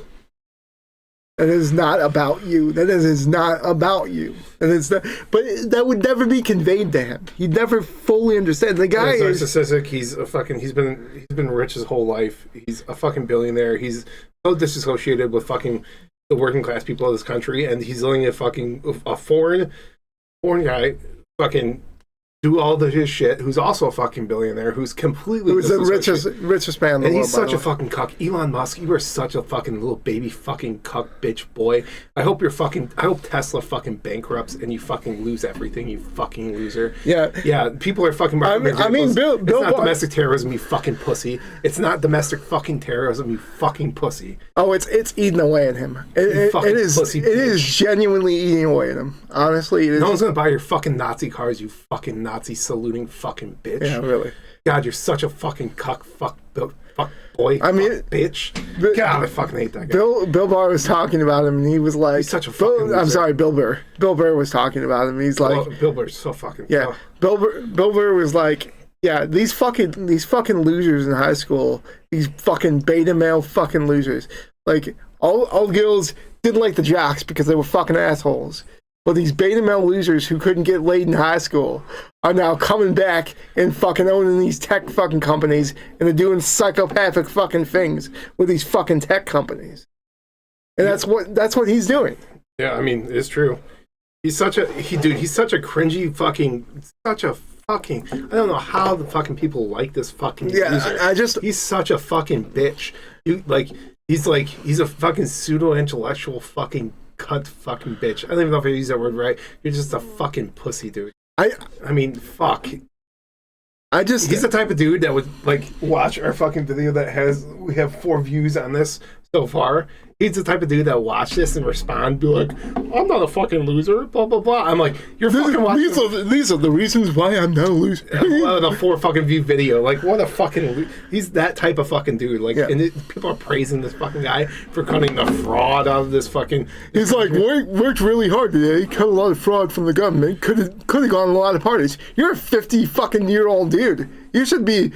That is not about you. That is not about you. But that would never be conveyed to him. He'd never fully understand. The guy is narcissistic. He's been rich his whole life. He's a fucking billionaire. He's so disassociated with fucking the working class people of this country, and he's letting a foreign guy fucking do all his shit, who's also a fucking billionaire, who's completely... Who's the richest man in the world, world, he's such a fucking cuck. Elon Musk, you are such a fucking little baby fucking cuck bitch boy. I hope Tesla fucking bankrupts and you fucking lose everything, you fucking loser. Yeah, people are fucking... I mean, Bill it's not domestic terrorism, you fucking pussy. It's not domestic fucking terrorism, you fucking pussy. Oh, it's eating away at him. It is genuinely eating away at him. Honestly, it is. No one's gonna buy your fucking Nazi cars, you fucking Nazi saluting fucking bitch. Yeah, really. God, you're such a fucking cuck, fuck boy. I mean, bitch. God, I fucking hate that guy. Bill Barr was talking about him, and he was like, he's such a fucking loser. I'm sorry, Bill Burr. Bill Burr was talking about him. He's like, Bill Burr's so fucking... Yeah, Bill Burr was like, yeah, these fucking losers in high school, these fucking beta male fucking losers. Like, all girls didn't like the jocks because they were fucking assholes. But these beta male losers who couldn't get laid in high school are now coming back and fucking owning these tech fucking companies, and they're doing psychopathic fucking things with these fucking tech companies. And that's what he's doing. Yeah, I mean, it's true. He's such a cringy fucking, I don't know how the fucking people like this fucking loser. He's such a fucking bitch. He's a fucking pseudo-intellectual fucking cunt fucking bitch. I don't even know if I use that word right. You're just a fucking pussy, dude. I mean, fuck. He's the type of dude that would, like, watch our fucking video we have 4 views on this so far. He's the type of dude that watch this and respond, be like, I'm not a fucking loser, blah, blah, blah. I'm like, you're fucking watching... These are the reasons why I'm not a loser. The 4 fucking view video. Like, what a fucking... He's that type of fucking dude. Like, yeah. And people are praising this fucking guy for cutting the fraud out of this fucking... He's like, worked really hard today. Cut a lot of fraud from the government. Could have gone to a lot of parties. You're a 50 fucking year old dude. You should be...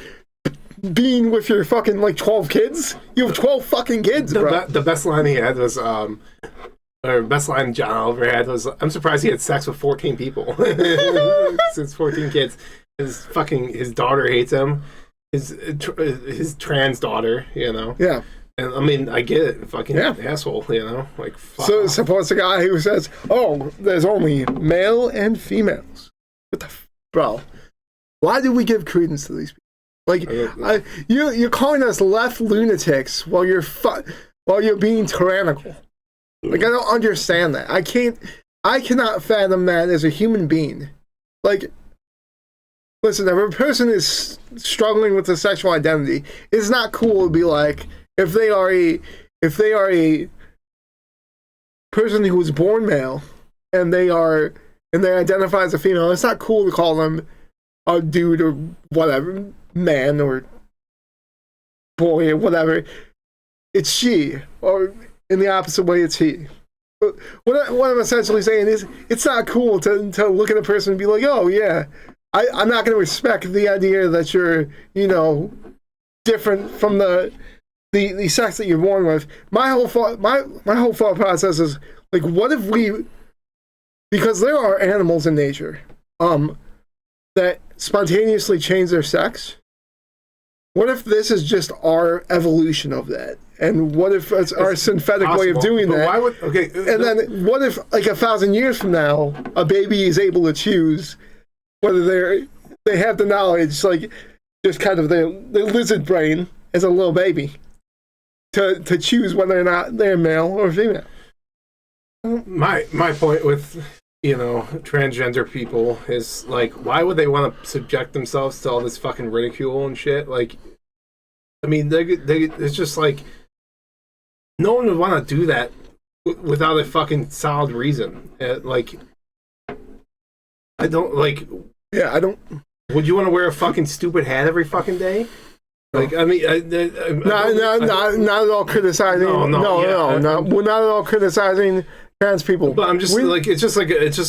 being with your fucking, like, 12 kids? You have 12 fucking kids, bro. The best line he had was, or best line John Oliver had was, I'm surprised he had sex with 14 people. Since 14 kids. His daughter hates him. His trans daughter, you know? Yeah. And, I mean, I get it. Fucking asshole, you know? Like, fuck So off. supports a guy who says, oh, there's only male and females. What the bro? Why do we give credence to these people? Like, you're calling us left lunatics while you're being tyrannical. Like, I don't understand that. I cannot fathom that as a human being. Like, listen, if a person is struggling with a sexual identity, it's not cool to be like, if they are a person who was born male and they identify as a female, it's not cool to call them a dude or whatever, man or boy or whatever. It's she, or in the opposite way, it's he. But what I'm essentially saying is, it's not cool to look at a person and be like, oh yeah, I'm not going to respect the idea that you're, you know, different from the sex that you're born with. My whole thought process is like, what if we, because there are animals in nature that spontaneously change their sex. What if this is just our evolution of that? And what if it's our synthetic way of doing that? Why would, and then what if, like, 1,000 years from now, a baby is able to choose whether they have the knowledge, like, just kind of the lizard brain as a little baby to choose whether or not they're male or female. My point with, you know, transgender people is, like, why would they want to subject themselves to all this fucking ridicule and shit? Like, I mean, it's just like, no one would want to do that without a fucking solid reason. Like, I don't, like... Yeah, I don't... Would you want to wear a fucking stupid hat every fucking day? Like, I mean... not at all criticizing... No. We're not at all criticizing trans people. But I'm just it's just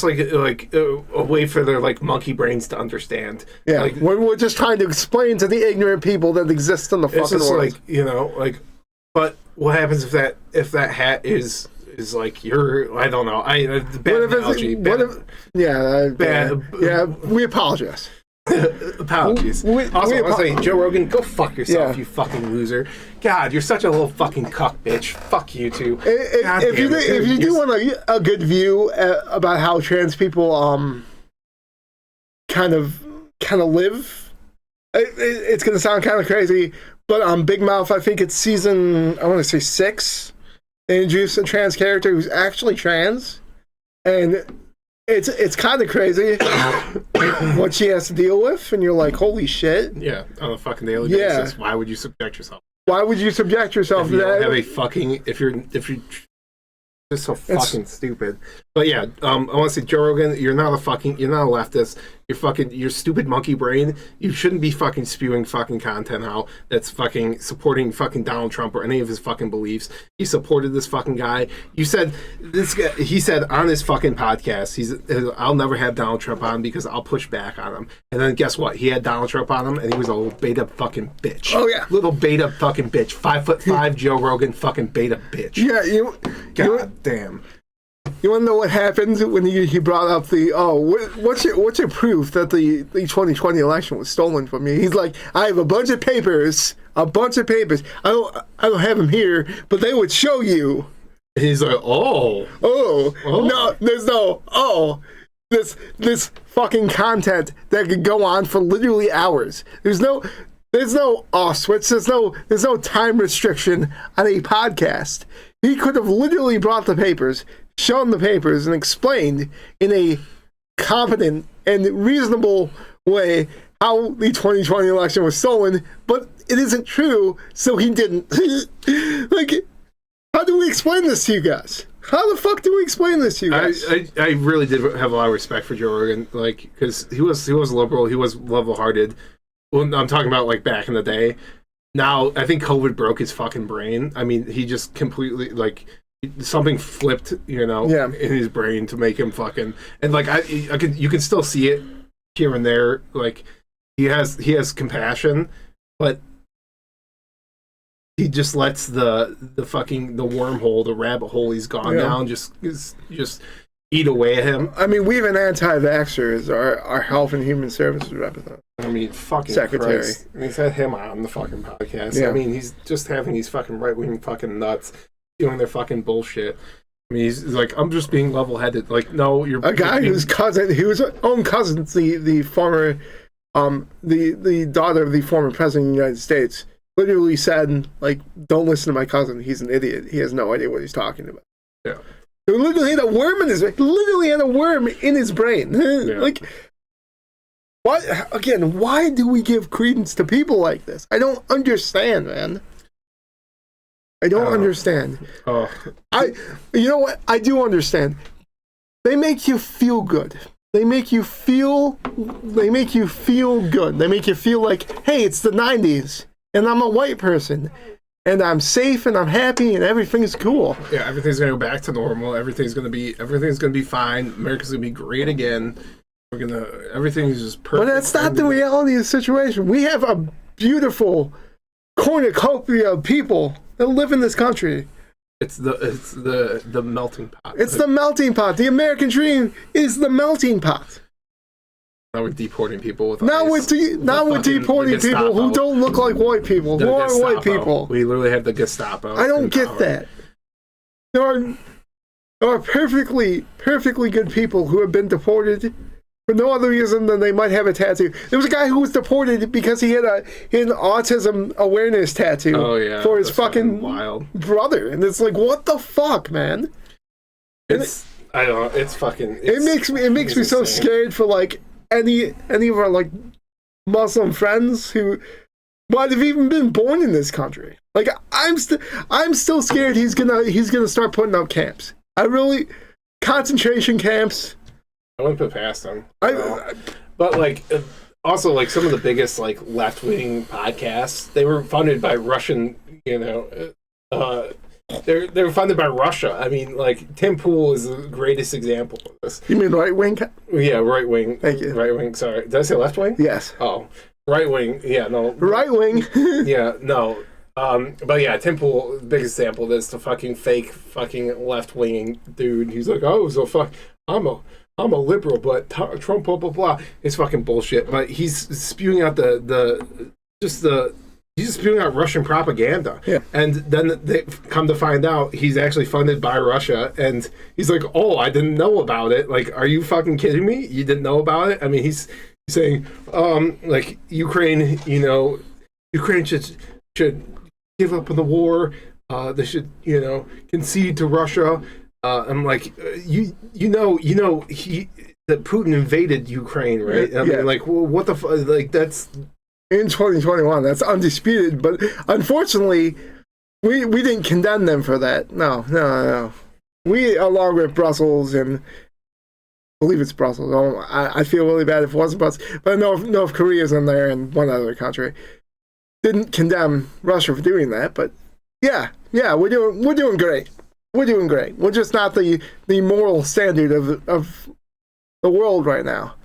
like a way for their, like, monkey brains to understand. Yeah, like, we're just trying to explain to the ignorant people that exist in the fucking world. Like, you know, like, but what happens if that hat is like your, I don't know, bad analogy. We apologize. Apologies. Also, I want to say, Joe Rogan, go fuck yourself, you fucking loser. God, you're such a little fucking cuck bitch. Fuck you too. If you do want a good view about how trans people kind of kind of live. It's going to sound kind of crazy, but on Big Mouth, I think it's season, I want to say 6, they introduced a trans character who's actually trans, and it's kind of crazy what she has to deal with, and you're like, holy shit. Yeah, on a fucking daily basis. Why would you subject yourself? Why would you subject yourself to that? Have a fucking, if you're just so fucking stupid. But yeah, I want to say, Joe Rogan, you're not a leftist. Your stupid monkey brain. You shouldn't be fucking spewing fucking content out that's fucking supporting fucking Donald Trump or any of his fucking beliefs. He supported this fucking guy. You said this guy. He said on his fucking podcast, I'll never have Donald Trump on because I'll push back on him. And then guess what? He had Donald Trump on him, and he was a little beta fucking bitch. Oh yeah, little beta fucking bitch. 5'5" Joe Rogan fucking beta bitch. Yeah, God damn. You want to know what happened when he brought up the what's your proof that the 2020 election was stolen from me? He's like, I have a bunch of papers. I don't have them here, but they would show you. And he's like, no, there's no this fucking content that could go on for literally hours. There's no off switch. There's no time restriction on a podcast. He could have literally brought the papers, shown the papers, and explained in a competent and reasonable way how the 2020 election was stolen, but it isn't true, so he didn't. Like, how do we explain this to you guys? How the fuck do we explain this to you guys? I really did have a lot of respect for Joe Rogan, like, because he was liberal, he was level-hearted. Well, I'm talking about, like, back in the day. Now, I think COVID broke his fucking brain. I mean, he just completely, like, something flipped, in his brain to make him fucking, and like you can still see it here and there. Like he has compassion, but he just lets the wormhole, the rabbit hole he's gone down, just eat away at him. I mean, we have an anti-vaxxer as our Health and Human Services representative. I mean, fucking secretary. Christ. I mean, he's had him on the fucking podcast. Yeah. I mean, he's just having these fucking right-wing fucking nuts doing their fucking bullshit. I mean, he's like, I'm just being level-headed. Like, no, you're a guy whose own cousin's the former, the daughter of the former president of the United States, literally said, like, don't listen to my cousin. He's an idiot. He has no idea what he's talking about. Yeah. He literally had a worm in his brain. Yeah. Like, why do we give credence to people like this? I don't understand, man. I don't understand. You know what? I do understand. They make you feel good. They make you feel good. They make you feel like, hey, it's the 90s, and I'm a white person, and I'm safe, and I'm happy, and everything's cool. Yeah, everything's gonna go back to normal. Everything's gonna be fine. America's gonna be great again. Everything's just perfect. But that's not the reality of the situation. We have a beautiful cornucopia of people that live in this country. It's the melting pot. It's the melting pot. The American dream is the melting pot. Now we're deporting people with now we're deporting people who don't look like white people, who aren't white people. We literally have the Gestapo. I don't get that. There are perfectly good people who have been deported for no other reason than they might have a tattoo. There was a guy who was deported because he had an autism awareness tattoo for his fucking wild brother. And it's like, what the fuck, man? I don't know. It's fucking... It makes me so scared for, like, any of our, like, Muslim friends who might have even been born in this country. Like, I'm still scared he's gonna start putting up camps. Concentration camps. I wouldn't put past them. But, like, also, like, some of the biggest, like, left-wing podcasts, they were funded by Russian, they're funded by Russia. I mean, like, Tim Pool is the greatest example of this. You mean right-wing? Yeah, right-wing. Thank you. Right-wing, sorry. Did I say left-wing? Yes. Oh, right-wing, yeah, no. Right-wing. Yeah, no. But yeah, Tim Pool, the biggest example of this, the fucking fake fucking left-winging dude. He's like, I'm a liberal, but Trump, blah, blah, blah. It's fucking bullshit. But he's spewing out he's spewing out Russian propaganda. Yeah. And then they come to find out he's actually funded by Russia. And he's like, oh, I didn't know about it. Like, are you fucking kidding me? You didn't know about it? I mean, he's saying, like Ukraine, you know, Ukraine should give up on the war. They should, you know, concede to Russia. I'm like, you know, that Putin invaded Ukraine, right? I mean, like, well, what the like that's in 2021. That's undisputed. But unfortunately, we didn't condemn them for that. No. We, along with Brussels and I believe it's Brussels. I feel really bad if it wasn't Brussels, but I know North Korea's in there and one other country didn't condemn Russia for doing that. But yeah, we're doing great. We're doing great. We're just not the moral standard of the world right now.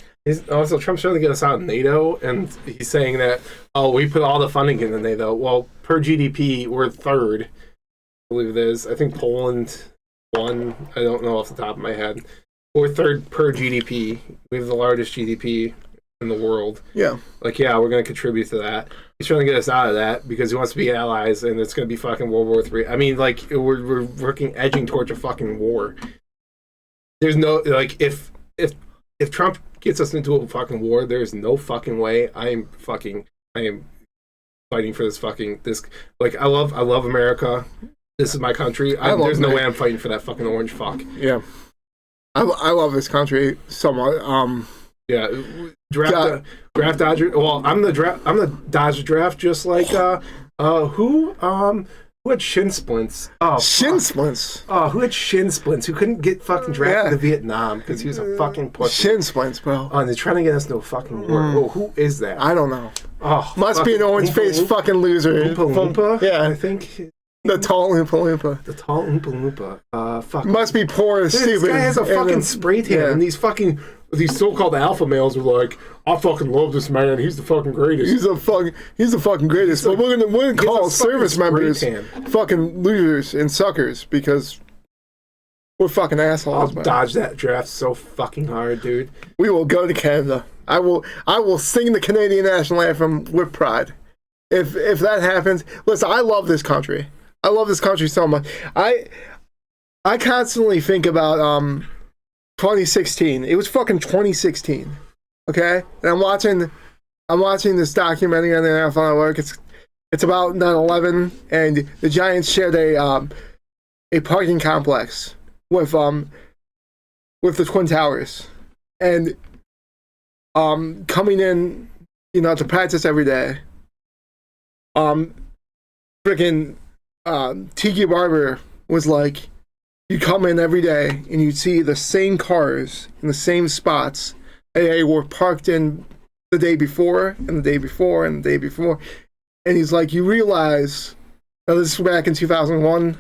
Also, Trump's trying to get us out of NATO, and he's saying that, we put all the funding into NATO. Well, per GDP, we're third, I believe it is. I think Poland won. I don't know off the top of my head. We're third per GDP. We have the largest GDP in the world. Yeah. Like, yeah, we're going to contribute to that. He's trying to get us out of that because he wants to be allies, and it's going to be fucking World War III. I mean, like, we're edging towards a fucking war. There's no, like, if Trump gets us into a fucking war, there's no fucking way I am fighting for this. Like, I love America. This is my country. There's no way I'm fighting for that fucking orange fuck. Yeah. I love this country so much. Yeah, draft Dodger. Well, I'm the Dodger draft, just like who had shin splints? Oh, shin splints. Oh, who had shin splints? Who couldn't get fucking drafted to Vietnam because he was a fucking pussy. Shin splints, bro. Oh, and they're trying to get us into a fucking war. Oh, who is that? I don't know. Oh, must be an orange-faced fucking loser. Oompa Loompa? Yeah, I think. The tall Oompa Loompa. The tall Oompa Loompa. Fuck. Must be poor and stupid. This guy has a fucking spray tan, and these so-called alpha males are like, I fucking love this man. He's the fucking greatest. He's the fucking greatest. But we're gonna call service members fucking losers and suckers because we're fucking assholes. I'll dodge that draft so fucking hard, dude. We will go to Canada. I will sing the Canadian national anthem with pride. If that happens, listen, I love this country. I love this country so much. I constantly think about 2016. It was fucking 2016. Okay? And I'm watching this documentary on the NFL Network. It's about 9/11, and the Giants shared a parking complex with the Twin Towers. And coming in, you know, to practice every day. Freaking Tiki Barber was like, you come in every day and you see the same cars in the same spots they were parked in the day before and the day before and the day before. And he's like, you realize, now this is back in 2001,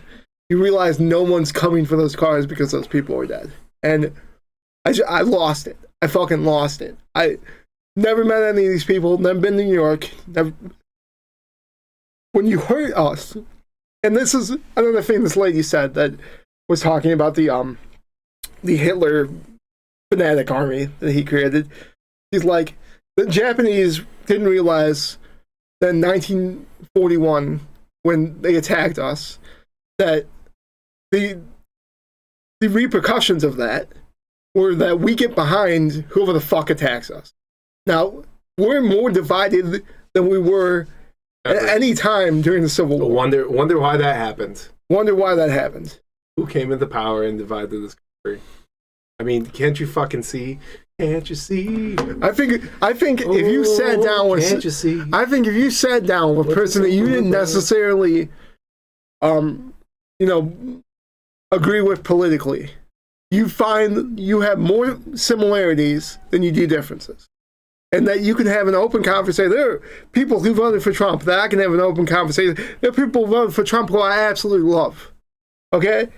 you realize no one's coming for those cars because those people are dead. And I lost it. I fucking lost it. I never met any of these people, never been to New York, never. When you hurt us, and this is another thing this lady said that was talking about the Hitler fanatic army that he created. He's like, the Japanese didn't realize that in 1941, when they attacked us, that the repercussions of that were that we get behind whoever the fuck attacks us. Now, we're more divided than we were at any time during the Civil War. Wonder why that happened. Wonder why that happened. Who came into power and divided this country? I mean, can't you fucking see? Can't you see? I think if you sat down with, can't you see? I think if you sat down with a person that you didn't necessarily, agree with politically, you find you have more similarities than you do differences. And that you can have an open conversation. There are people who voted for Trump that I can have an open conversation. There are people who voted for Trump who I absolutely love. Okay?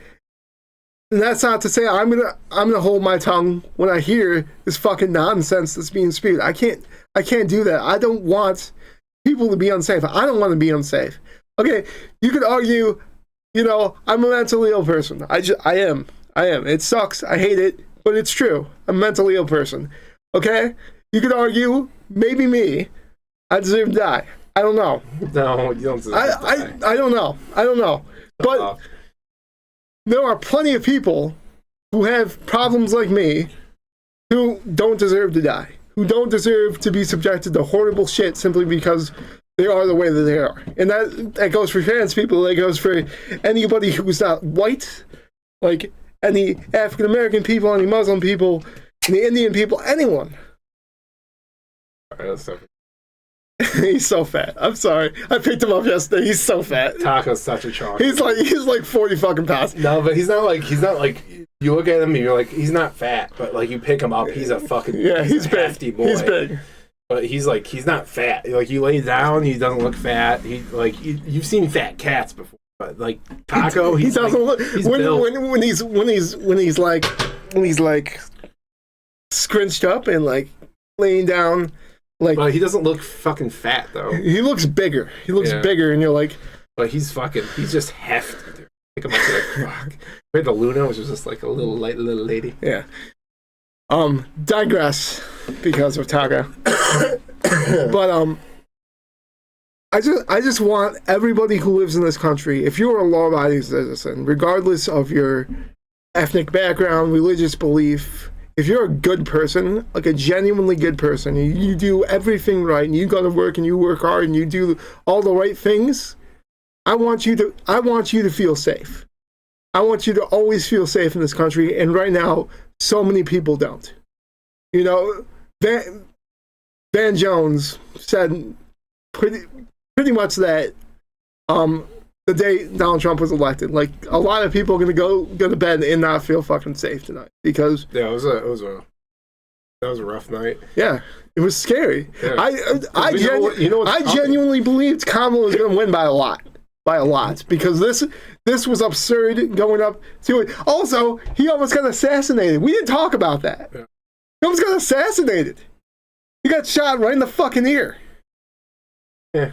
And that's not to say I'm gonna hold my tongue when I hear this fucking nonsense that's being spewed. I can't do that. I don't want people to be unsafe. I don't want to be unsafe. Okay, you could argue, I'm a mentally ill person. I am. It sucks. I hate it, but it's true. I'm a mentally ill person. Okay? You could argue, maybe me, I deserve to die. I don't know. No, you don't deserve to die. I don't know. But there are plenty of people who have problems like me who don't deserve to die, who don't deserve to be subjected to horrible shit simply because they are the way that they are. And that goes for trans people. That goes for anybody who's not white, like any African American people, any Muslim people, any Indian people, anyone. He's so fat. I'm sorry. I picked him up yesterday. He's so fat. Taco's such a chunk. He's like 40 fucking pounds. No, but he's not like you look at him and you're like, he's not fat, but like you pick him up, he's a fucking he's big. hefty boy. He's big. But he's not fat. Like you lay down, he doesn't look fat. He like you've seen fat cats before, but like Taco, he doesn't look. He's when he's like scrunched up and like laying down. Like, but he doesn't look fucking fat though. He looks bigger. He looks bigger, and you're like, but he's just hefty. Dude. Pick him up, like fuck. We had the Luna, which was just like a little light little lady. Yeah. Digress because of Taco. But I just want everybody who lives in this country, if you're a law-abiding citizen, regardless of your ethnic background, religious belief. If you're a good person, like a genuinely good person, you do everything right, and you go to work and you work hard and you do all the right things, I want you to feel safe. I want you to always feel safe in this country, and right now, so many people don't. You know, Van Jones said pretty much that the day Donald Trump was elected, like a lot of people are gonna go to bed and not feel fucking safe tonight because that was a rough night. Yeah, it was scary. Yeah. I genuinely believed Kamala was gonna win by a lot because this was absurd going up to it. Also, he almost got assassinated. We didn't talk about that. Yeah. He almost got assassinated. He got shot right in the fucking ear. Yeah.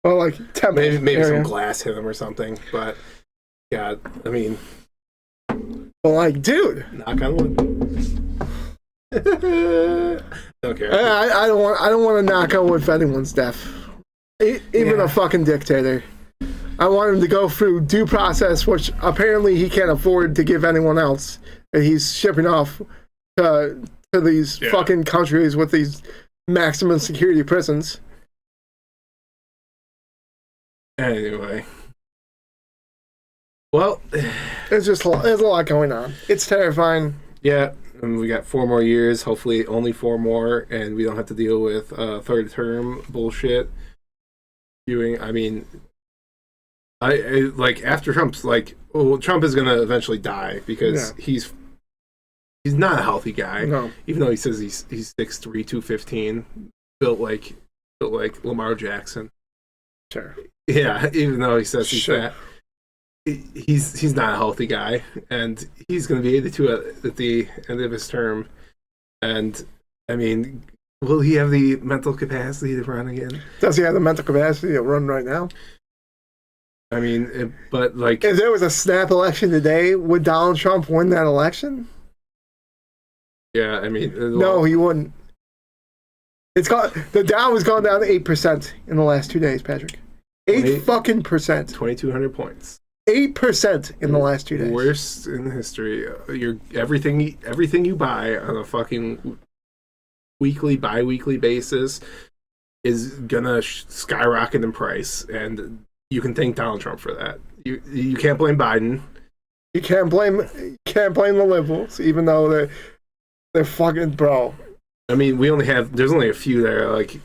Well, like maybe some glass hit him or something, but God, I mean, well, like, dude, knock on wood. Okay, I don't want to knock on wood for anyone's death, even a fucking dictator. I want him to go through due process, which apparently he can't afford to give anyone else, and he's shipping off to these fucking countries with these maximum security prisons. Anyway, well, there's a lot going on. It's terrifying. Yeah, and we got 4 more years. Hopefully, only 4 more, and we don't have to deal with third term bullshit. I mean, I like after Trump's like, well, Trump is gonna eventually die because he's not a healthy guy. No, even though he says he's 6'3", 215, built like Lamar Jackson. Sure. Yeah, even though he says he's fat, he's not a healthy guy, and he's going to be 82 at the end of his term. And I mean, will he have the mental capacity to run again? Does he have the mental capacity to run right now? I mean, but like, if there was a snap election today, would Donald Trump win that election? Yeah, I mean, no, he wouldn't. The Dow has gone down to 8% in the last 2 days, Patrick. 8 fucking percent. 2,200 points. 8% in the last 2 days. Worst in history. Everything you buy on a fucking weekly, bi-weekly basis is gonna skyrocket in price, and you can thank Donald Trump for that. You can't blame Biden. You can't blame the liberals, even though they're fucking bro. I mean, there's only a few that are like,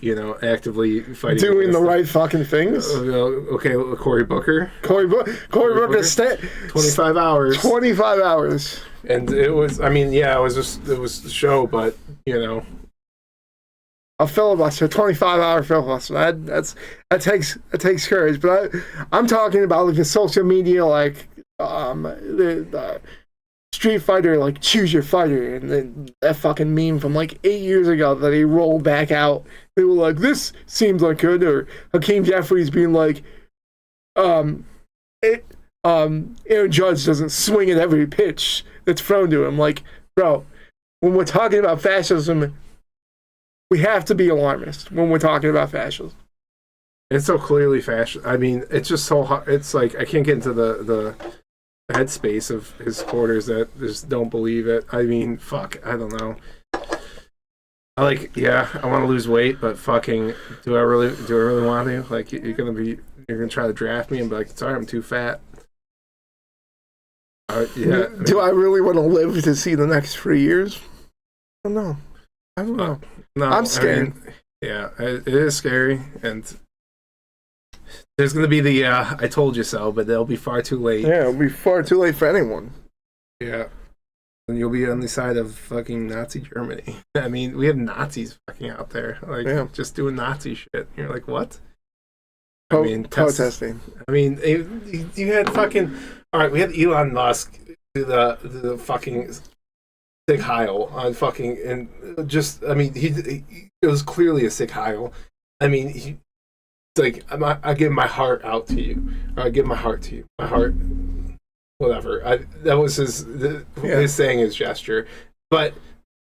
actively fighting. Doing the right fucking things. Okay, Cory Booker. Cory Booker 25 hours. 25 hours. And it was, I mean, it was the show, but, A filibuster, 25-hour filibuster. That takes courage. But I'm talking about like the social media, like the Street Fighter, like choose your fighter, and then that fucking meme from like 8 years ago that he rolled back out. They were like, "This seems like good," or Hakeem Jeffries being like, Aaron Judge doesn't swing at every pitch that's thrown to him. Like, bro, when we're talking about fascism, we have to be alarmist when we're talking about fascism. It's so clearly fascist. I mean, it's just so hard. It's like I can't get into the headspace of his supporters that just don't believe it. I mean, fuck, I don't know. Yeah, I want to lose weight, but fucking, do I really want to? Like, you're gonna try to draft me and be like, sorry, I'm too fat. Yeah. Do I really want to live to see the next 3 years? I don't know. I don't know. No, I'm scared. Yeah, it is scary, and there's gonna be the "I told you so," but they'll be far too late. Yeah, it'll be far too late for anyone. Yeah, and you'll be on the side of fucking Nazi Germany. I mean, we have Nazis fucking out there, like just doing Nazi shit. You're like, what? I mean, protesting. I mean, you had fucking. All right, we had Elon Musk do the fucking Sig Heil on fucking, and just, I mean, he it was clearly a Sig Heil. I mean, like, I give my heart out to you, or I give my heart to you, my heart, whatever. That was his saying, his gesture. But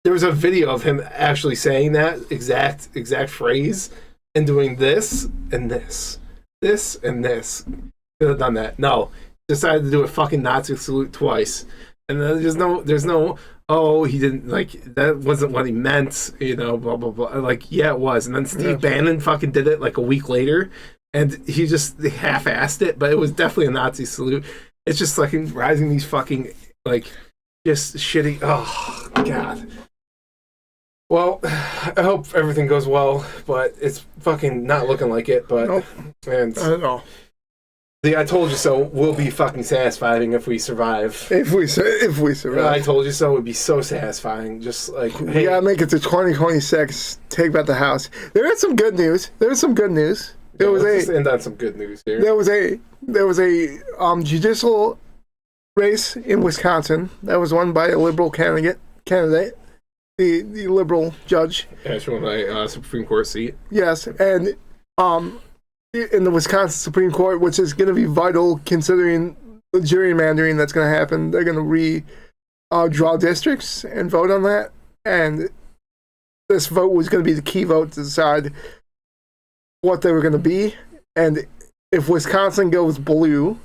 there was a video of him actually saying that exact phrase and doing this and this and this. Could have done that. No, decided to do a fucking Nazi salute twice, and then there's no. Oh, he didn't, like, that wasn't what he meant, you know, blah, blah, blah. Like, yeah, it was. And then Steve Bannon fucking did it like a week later, and he just half-assed it, but it was definitely a Nazi salute. It's just like rising these fucking, like, just shitty. Oh, God. Well, I hope everything goes well, but it's fucking not looking like it, but. Nope. And I don't know. The I told you so will be fucking satisfying if we survive. If we survive. I told you so would be so satisfying. Just like, hey. We gotta make it to 2026. Take back the house. There is some good news. Let's just end on some good news here. There was a judicial race in Wisconsin that was won by a liberal candidate. The liberal judge. Yeah, she won a Supreme Court seat. Yes, and in the Wisconsin Supreme Court, which is going to be vital considering the gerrymandering that's going to happen. They're going to draw districts and vote on that. And this vote was going to be the key vote to decide what they were going to be. And if Wisconsin goes blue,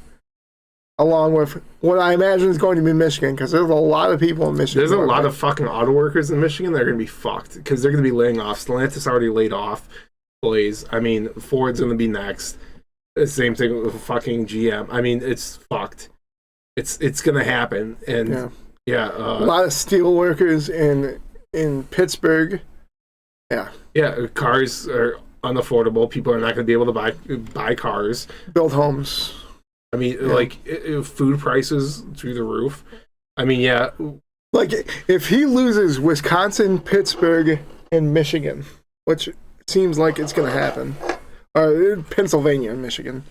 along with what I imagine is going to be Michigan, because there's a lot of people in Michigan. There's a lot of fucking auto workers in Michigan that are going to be fucked because they're going to be laying off. Stellantis already laid off. I mean, Ford's gonna be next. The same thing with fucking GM. I mean, it's fucked. It's gonna happen, and a lot of steel workers in Pittsburgh. Yeah, cars are unaffordable. People are not gonna be able to buy cars, build homes. I mean, food prices through the roof. I mean, like if he loses Wisconsin, Pittsburgh, and Michigan, which seems like it's going to happen. Pennsylvania and Michigan.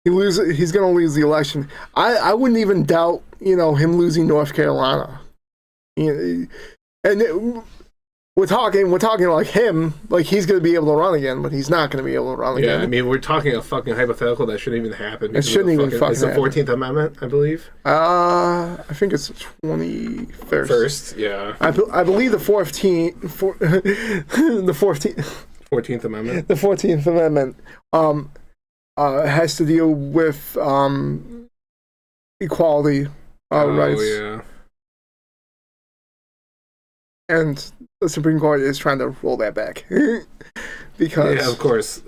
He's going to lose the election. I wouldn't even doubt, him losing North Carolina. And we're talking like him, like he's going to be able to run again, but he's not going to be able to run again. Yeah, I mean, we're talking a fucking hypothetical that shouldn't even happen. It shouldn't even fucking It's the 14th Amendment, I believe. I think it's 21st. First, yeah. I believe the 14th 14th Amendment. The 14th Amendment has to deal with equality rights. Oh, yeah. And the Supreme Court is trying to roll that back. Because yeah, of course.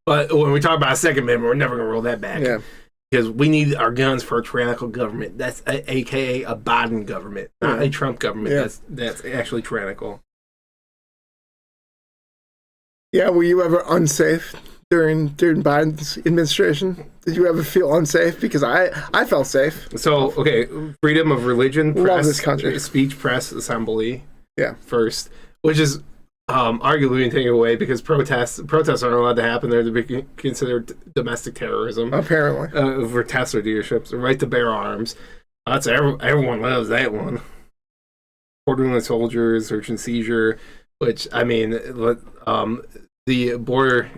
But when we talk about a Second Amendment, we're never going to roll that back. Yeah. Because we need our guns for a tyrannical government. That's AKA a Biden government, not a Trump government. Yeah. That's actually tyrannical. Yeah, were you ever unsafe during Biden's administration? Did you ever feel unsafe? Because I felt safe. So, okay, freedom of religion, press, love this country. Speech, press, assembly. Yeah. First, which is arguably being taken away because protests aren't allowed to happen. They're to be considered domestic terrorism. Apparently. For Tesla dealerships, the right to bear arms. That's everyone loves that one. Ordering the soldiers, search and seizure, which, I mean, the border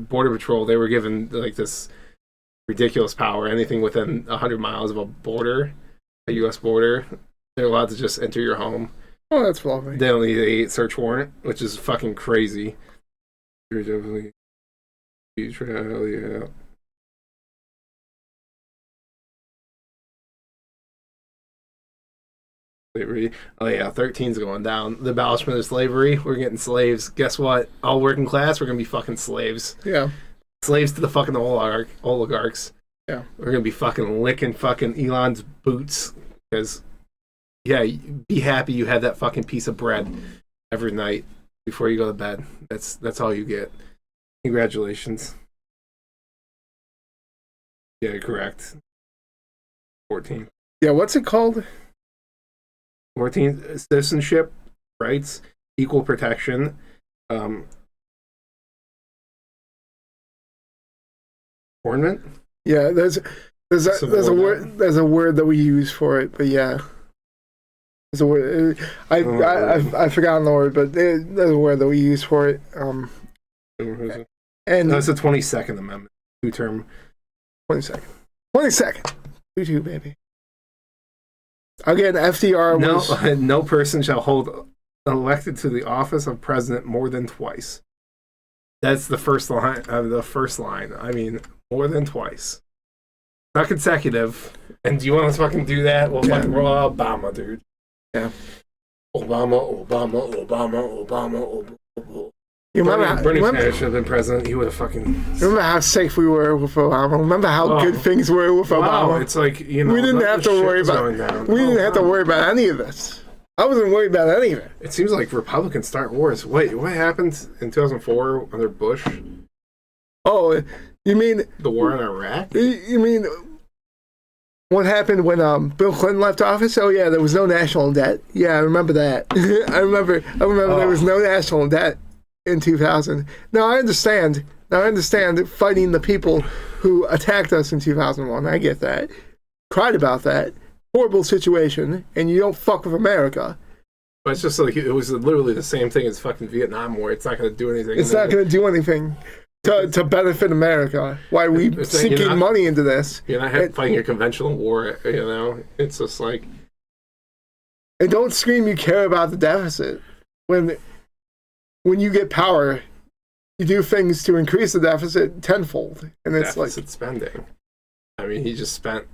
patrol, they were given like this ridiculous power. Anything within 100 miles of a U.S. border, they're allowed to just enter your home. Oh, that's lovely. They don't need a search warrant, which is fucking crazy. You're definitely yeah. Slavery. Oh yeah, 13's going down. The abolishment of slavery. We're getting slaves. Guess what? All working class, we're gonna be fucking slaves. Yeah. Slaves to the fucking oligarchs. Yeah. We're gonna be fucking licking fucking Elon's boots because, yeah, be happy you have that fucking piece of bread every night before you go to bed. That's all you get. Congratulations. Yeah, correct. 14. Yeah, what's it called? 14, citizenship, rights, equal protection. Ornament? Yeah, there's a word that we use for it, but yeah. There's a word. I've forgotten the word, but there's a word that we use for it. And that's the 22nd Amendment. Two-term. 22nd. 22nd. 2-2, baby. Again, FDR was... No person shall hold elected to the office of president more than twice. That's the first line. I mean, more than twice. Not consecutive. And do you want to fucking do that? Well, fucking roll out Obama, dude. Yeah. Obama. You remember Bernie Sanders should have been president. He would have fucking... Remember how safe we were with Obama? Remember how good things were with Obama? It's like, you know... We didn't have to worry about... We didn't have to worry about any of this. I wasn't worried about any of it. It seems like Republicans start wars. Wait, what happened in 2004 under Bush? Oh, you mean... The war in Iraq? You mean... What happened when Bill Clinton left office? Oh yeah, there was no national debt. Yeah, I remember that. I remember there was no national debt in 2000. Now I understand fighting the people who attacked us in 2001. I get that. Cried about that. Horrible situation, and you don't fuck with America. But it's just like, it was literally the same thing as fucking Vietnam War. It's not going to do anything. It's not going to do anything to benefit America. Why are we sinking money into this? You're not fighting a conventional war, you know? It's just like... And don't scream you care about the deficit. When you get power, you do things to increase the deficit tenfold. And it's deficit spending. I mean, he just spent.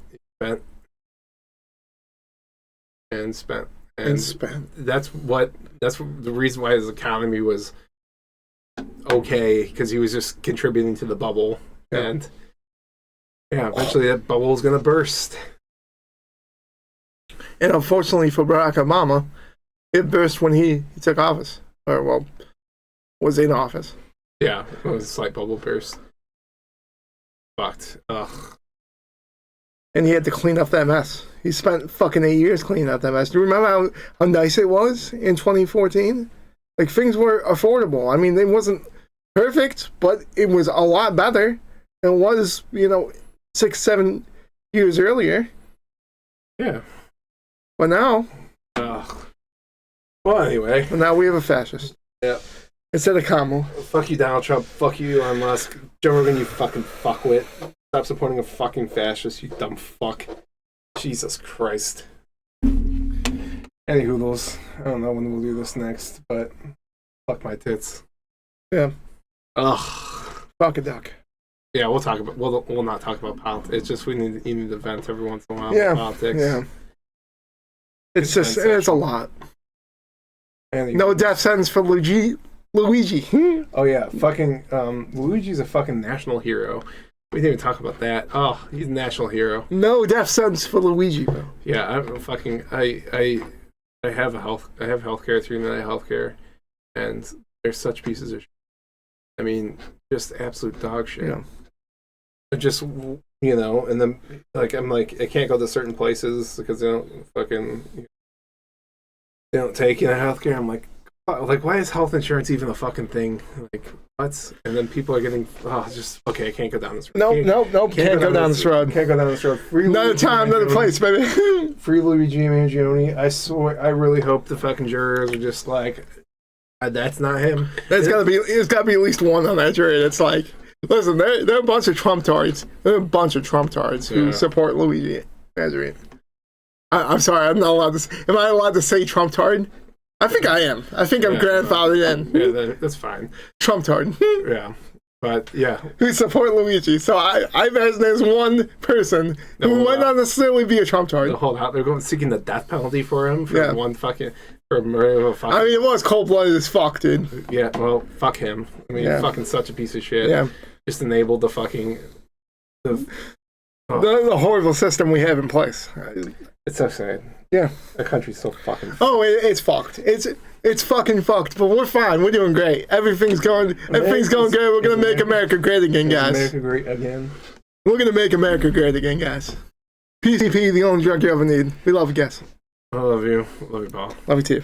That's the reason why his economy was okay, because he was just contributing to the bubble. Yeah. And yeah, eventually that bubble is going to burst. And unfortunately for Barack Obama, it burst when he took office. Or, well, was in office. Yeah, it was a slight bubble burst. Fucked. Ugh. And he had to clean up that mess. He spent fucking 8 years cleaning up that mess. Do you remember how nice it was in 2014? Like, things were affordable. I mean, it wasn't perfect, but it was a lot better than it was, 6-7 years earlier. Yeah. But now... Well, anyway. But now we have a fascist. Yeah. Instead of Kamala. Fuck you, Donald Trump. Fuck you, Elon Musk. Joe Rogan, you fucking fuckwit. Stop supporting a fucking fascist, you dumb fuck. Jesus Christ. Anywho, those. I don't know when we'll do this next, but fuck my tits. Yeah. Ugh. Fuck a duck. Yeah, we'll not talk about politics. It's just you need to vent every once in a while. Yeah. Politics. Yeah. It's a lot. Anyway. No death sentence for Luigi. Oh yeah, fucking Luigi's a fucking national hero. We didn't even talk about that. Oh, he's a national hero. No death sentence for Luigi, bro. Yeah, I have healthcare through United Healthcare, and they're such pieces of shit. I mean, just absolute dog shit. Yeah. Just and then I'm like I can't go to certain places because they don't take healthcare. I'm like why is health insurance even a fucking thing? Like, what? And then people are getting, okay, I can't go down this road. Nope, can't go down this road. Can't go down this road. Free another time, another place, baby. Free Luigi Mangione. I swear, I really hope the fucking jurors are just like, that's not him. There's gotta be at least one on that jury that's like, listen, they're a bunch of Trump-tards. They're a bunch of Trump-tards who support Luigi Mangione. I'm sorry, I'm not allowed to, am I allowed to say Trump-tard? I think I am. I think I'm grandfathered in. Yeah, that's fine. Trump-tard. Yeah. But yeah, who support Luigi. So I imagine there's one person who might not necessarily be a Trump they'll card. hold out. They're going seeking the death penalty for him for one fucking for murder of a fucking. I mean, it was cold-blooded as fuck, dude. Yeah, well, fuck him. I mean, fucking such a piece of shit. Yeah. Just enabled the fucking the horrible system we have in place. It's so sad. Yeah. The country's so fucking fucked. Oh, it's fucked. It's fucking fucked, but we're fine. We're doing great. Everything's going good. We're gonna make America great again, guys. America great again. We're gonna make America great again, guys. PCP, the only drug you ever need. We love you, guys. I love you. Love you, Paul. Love you too.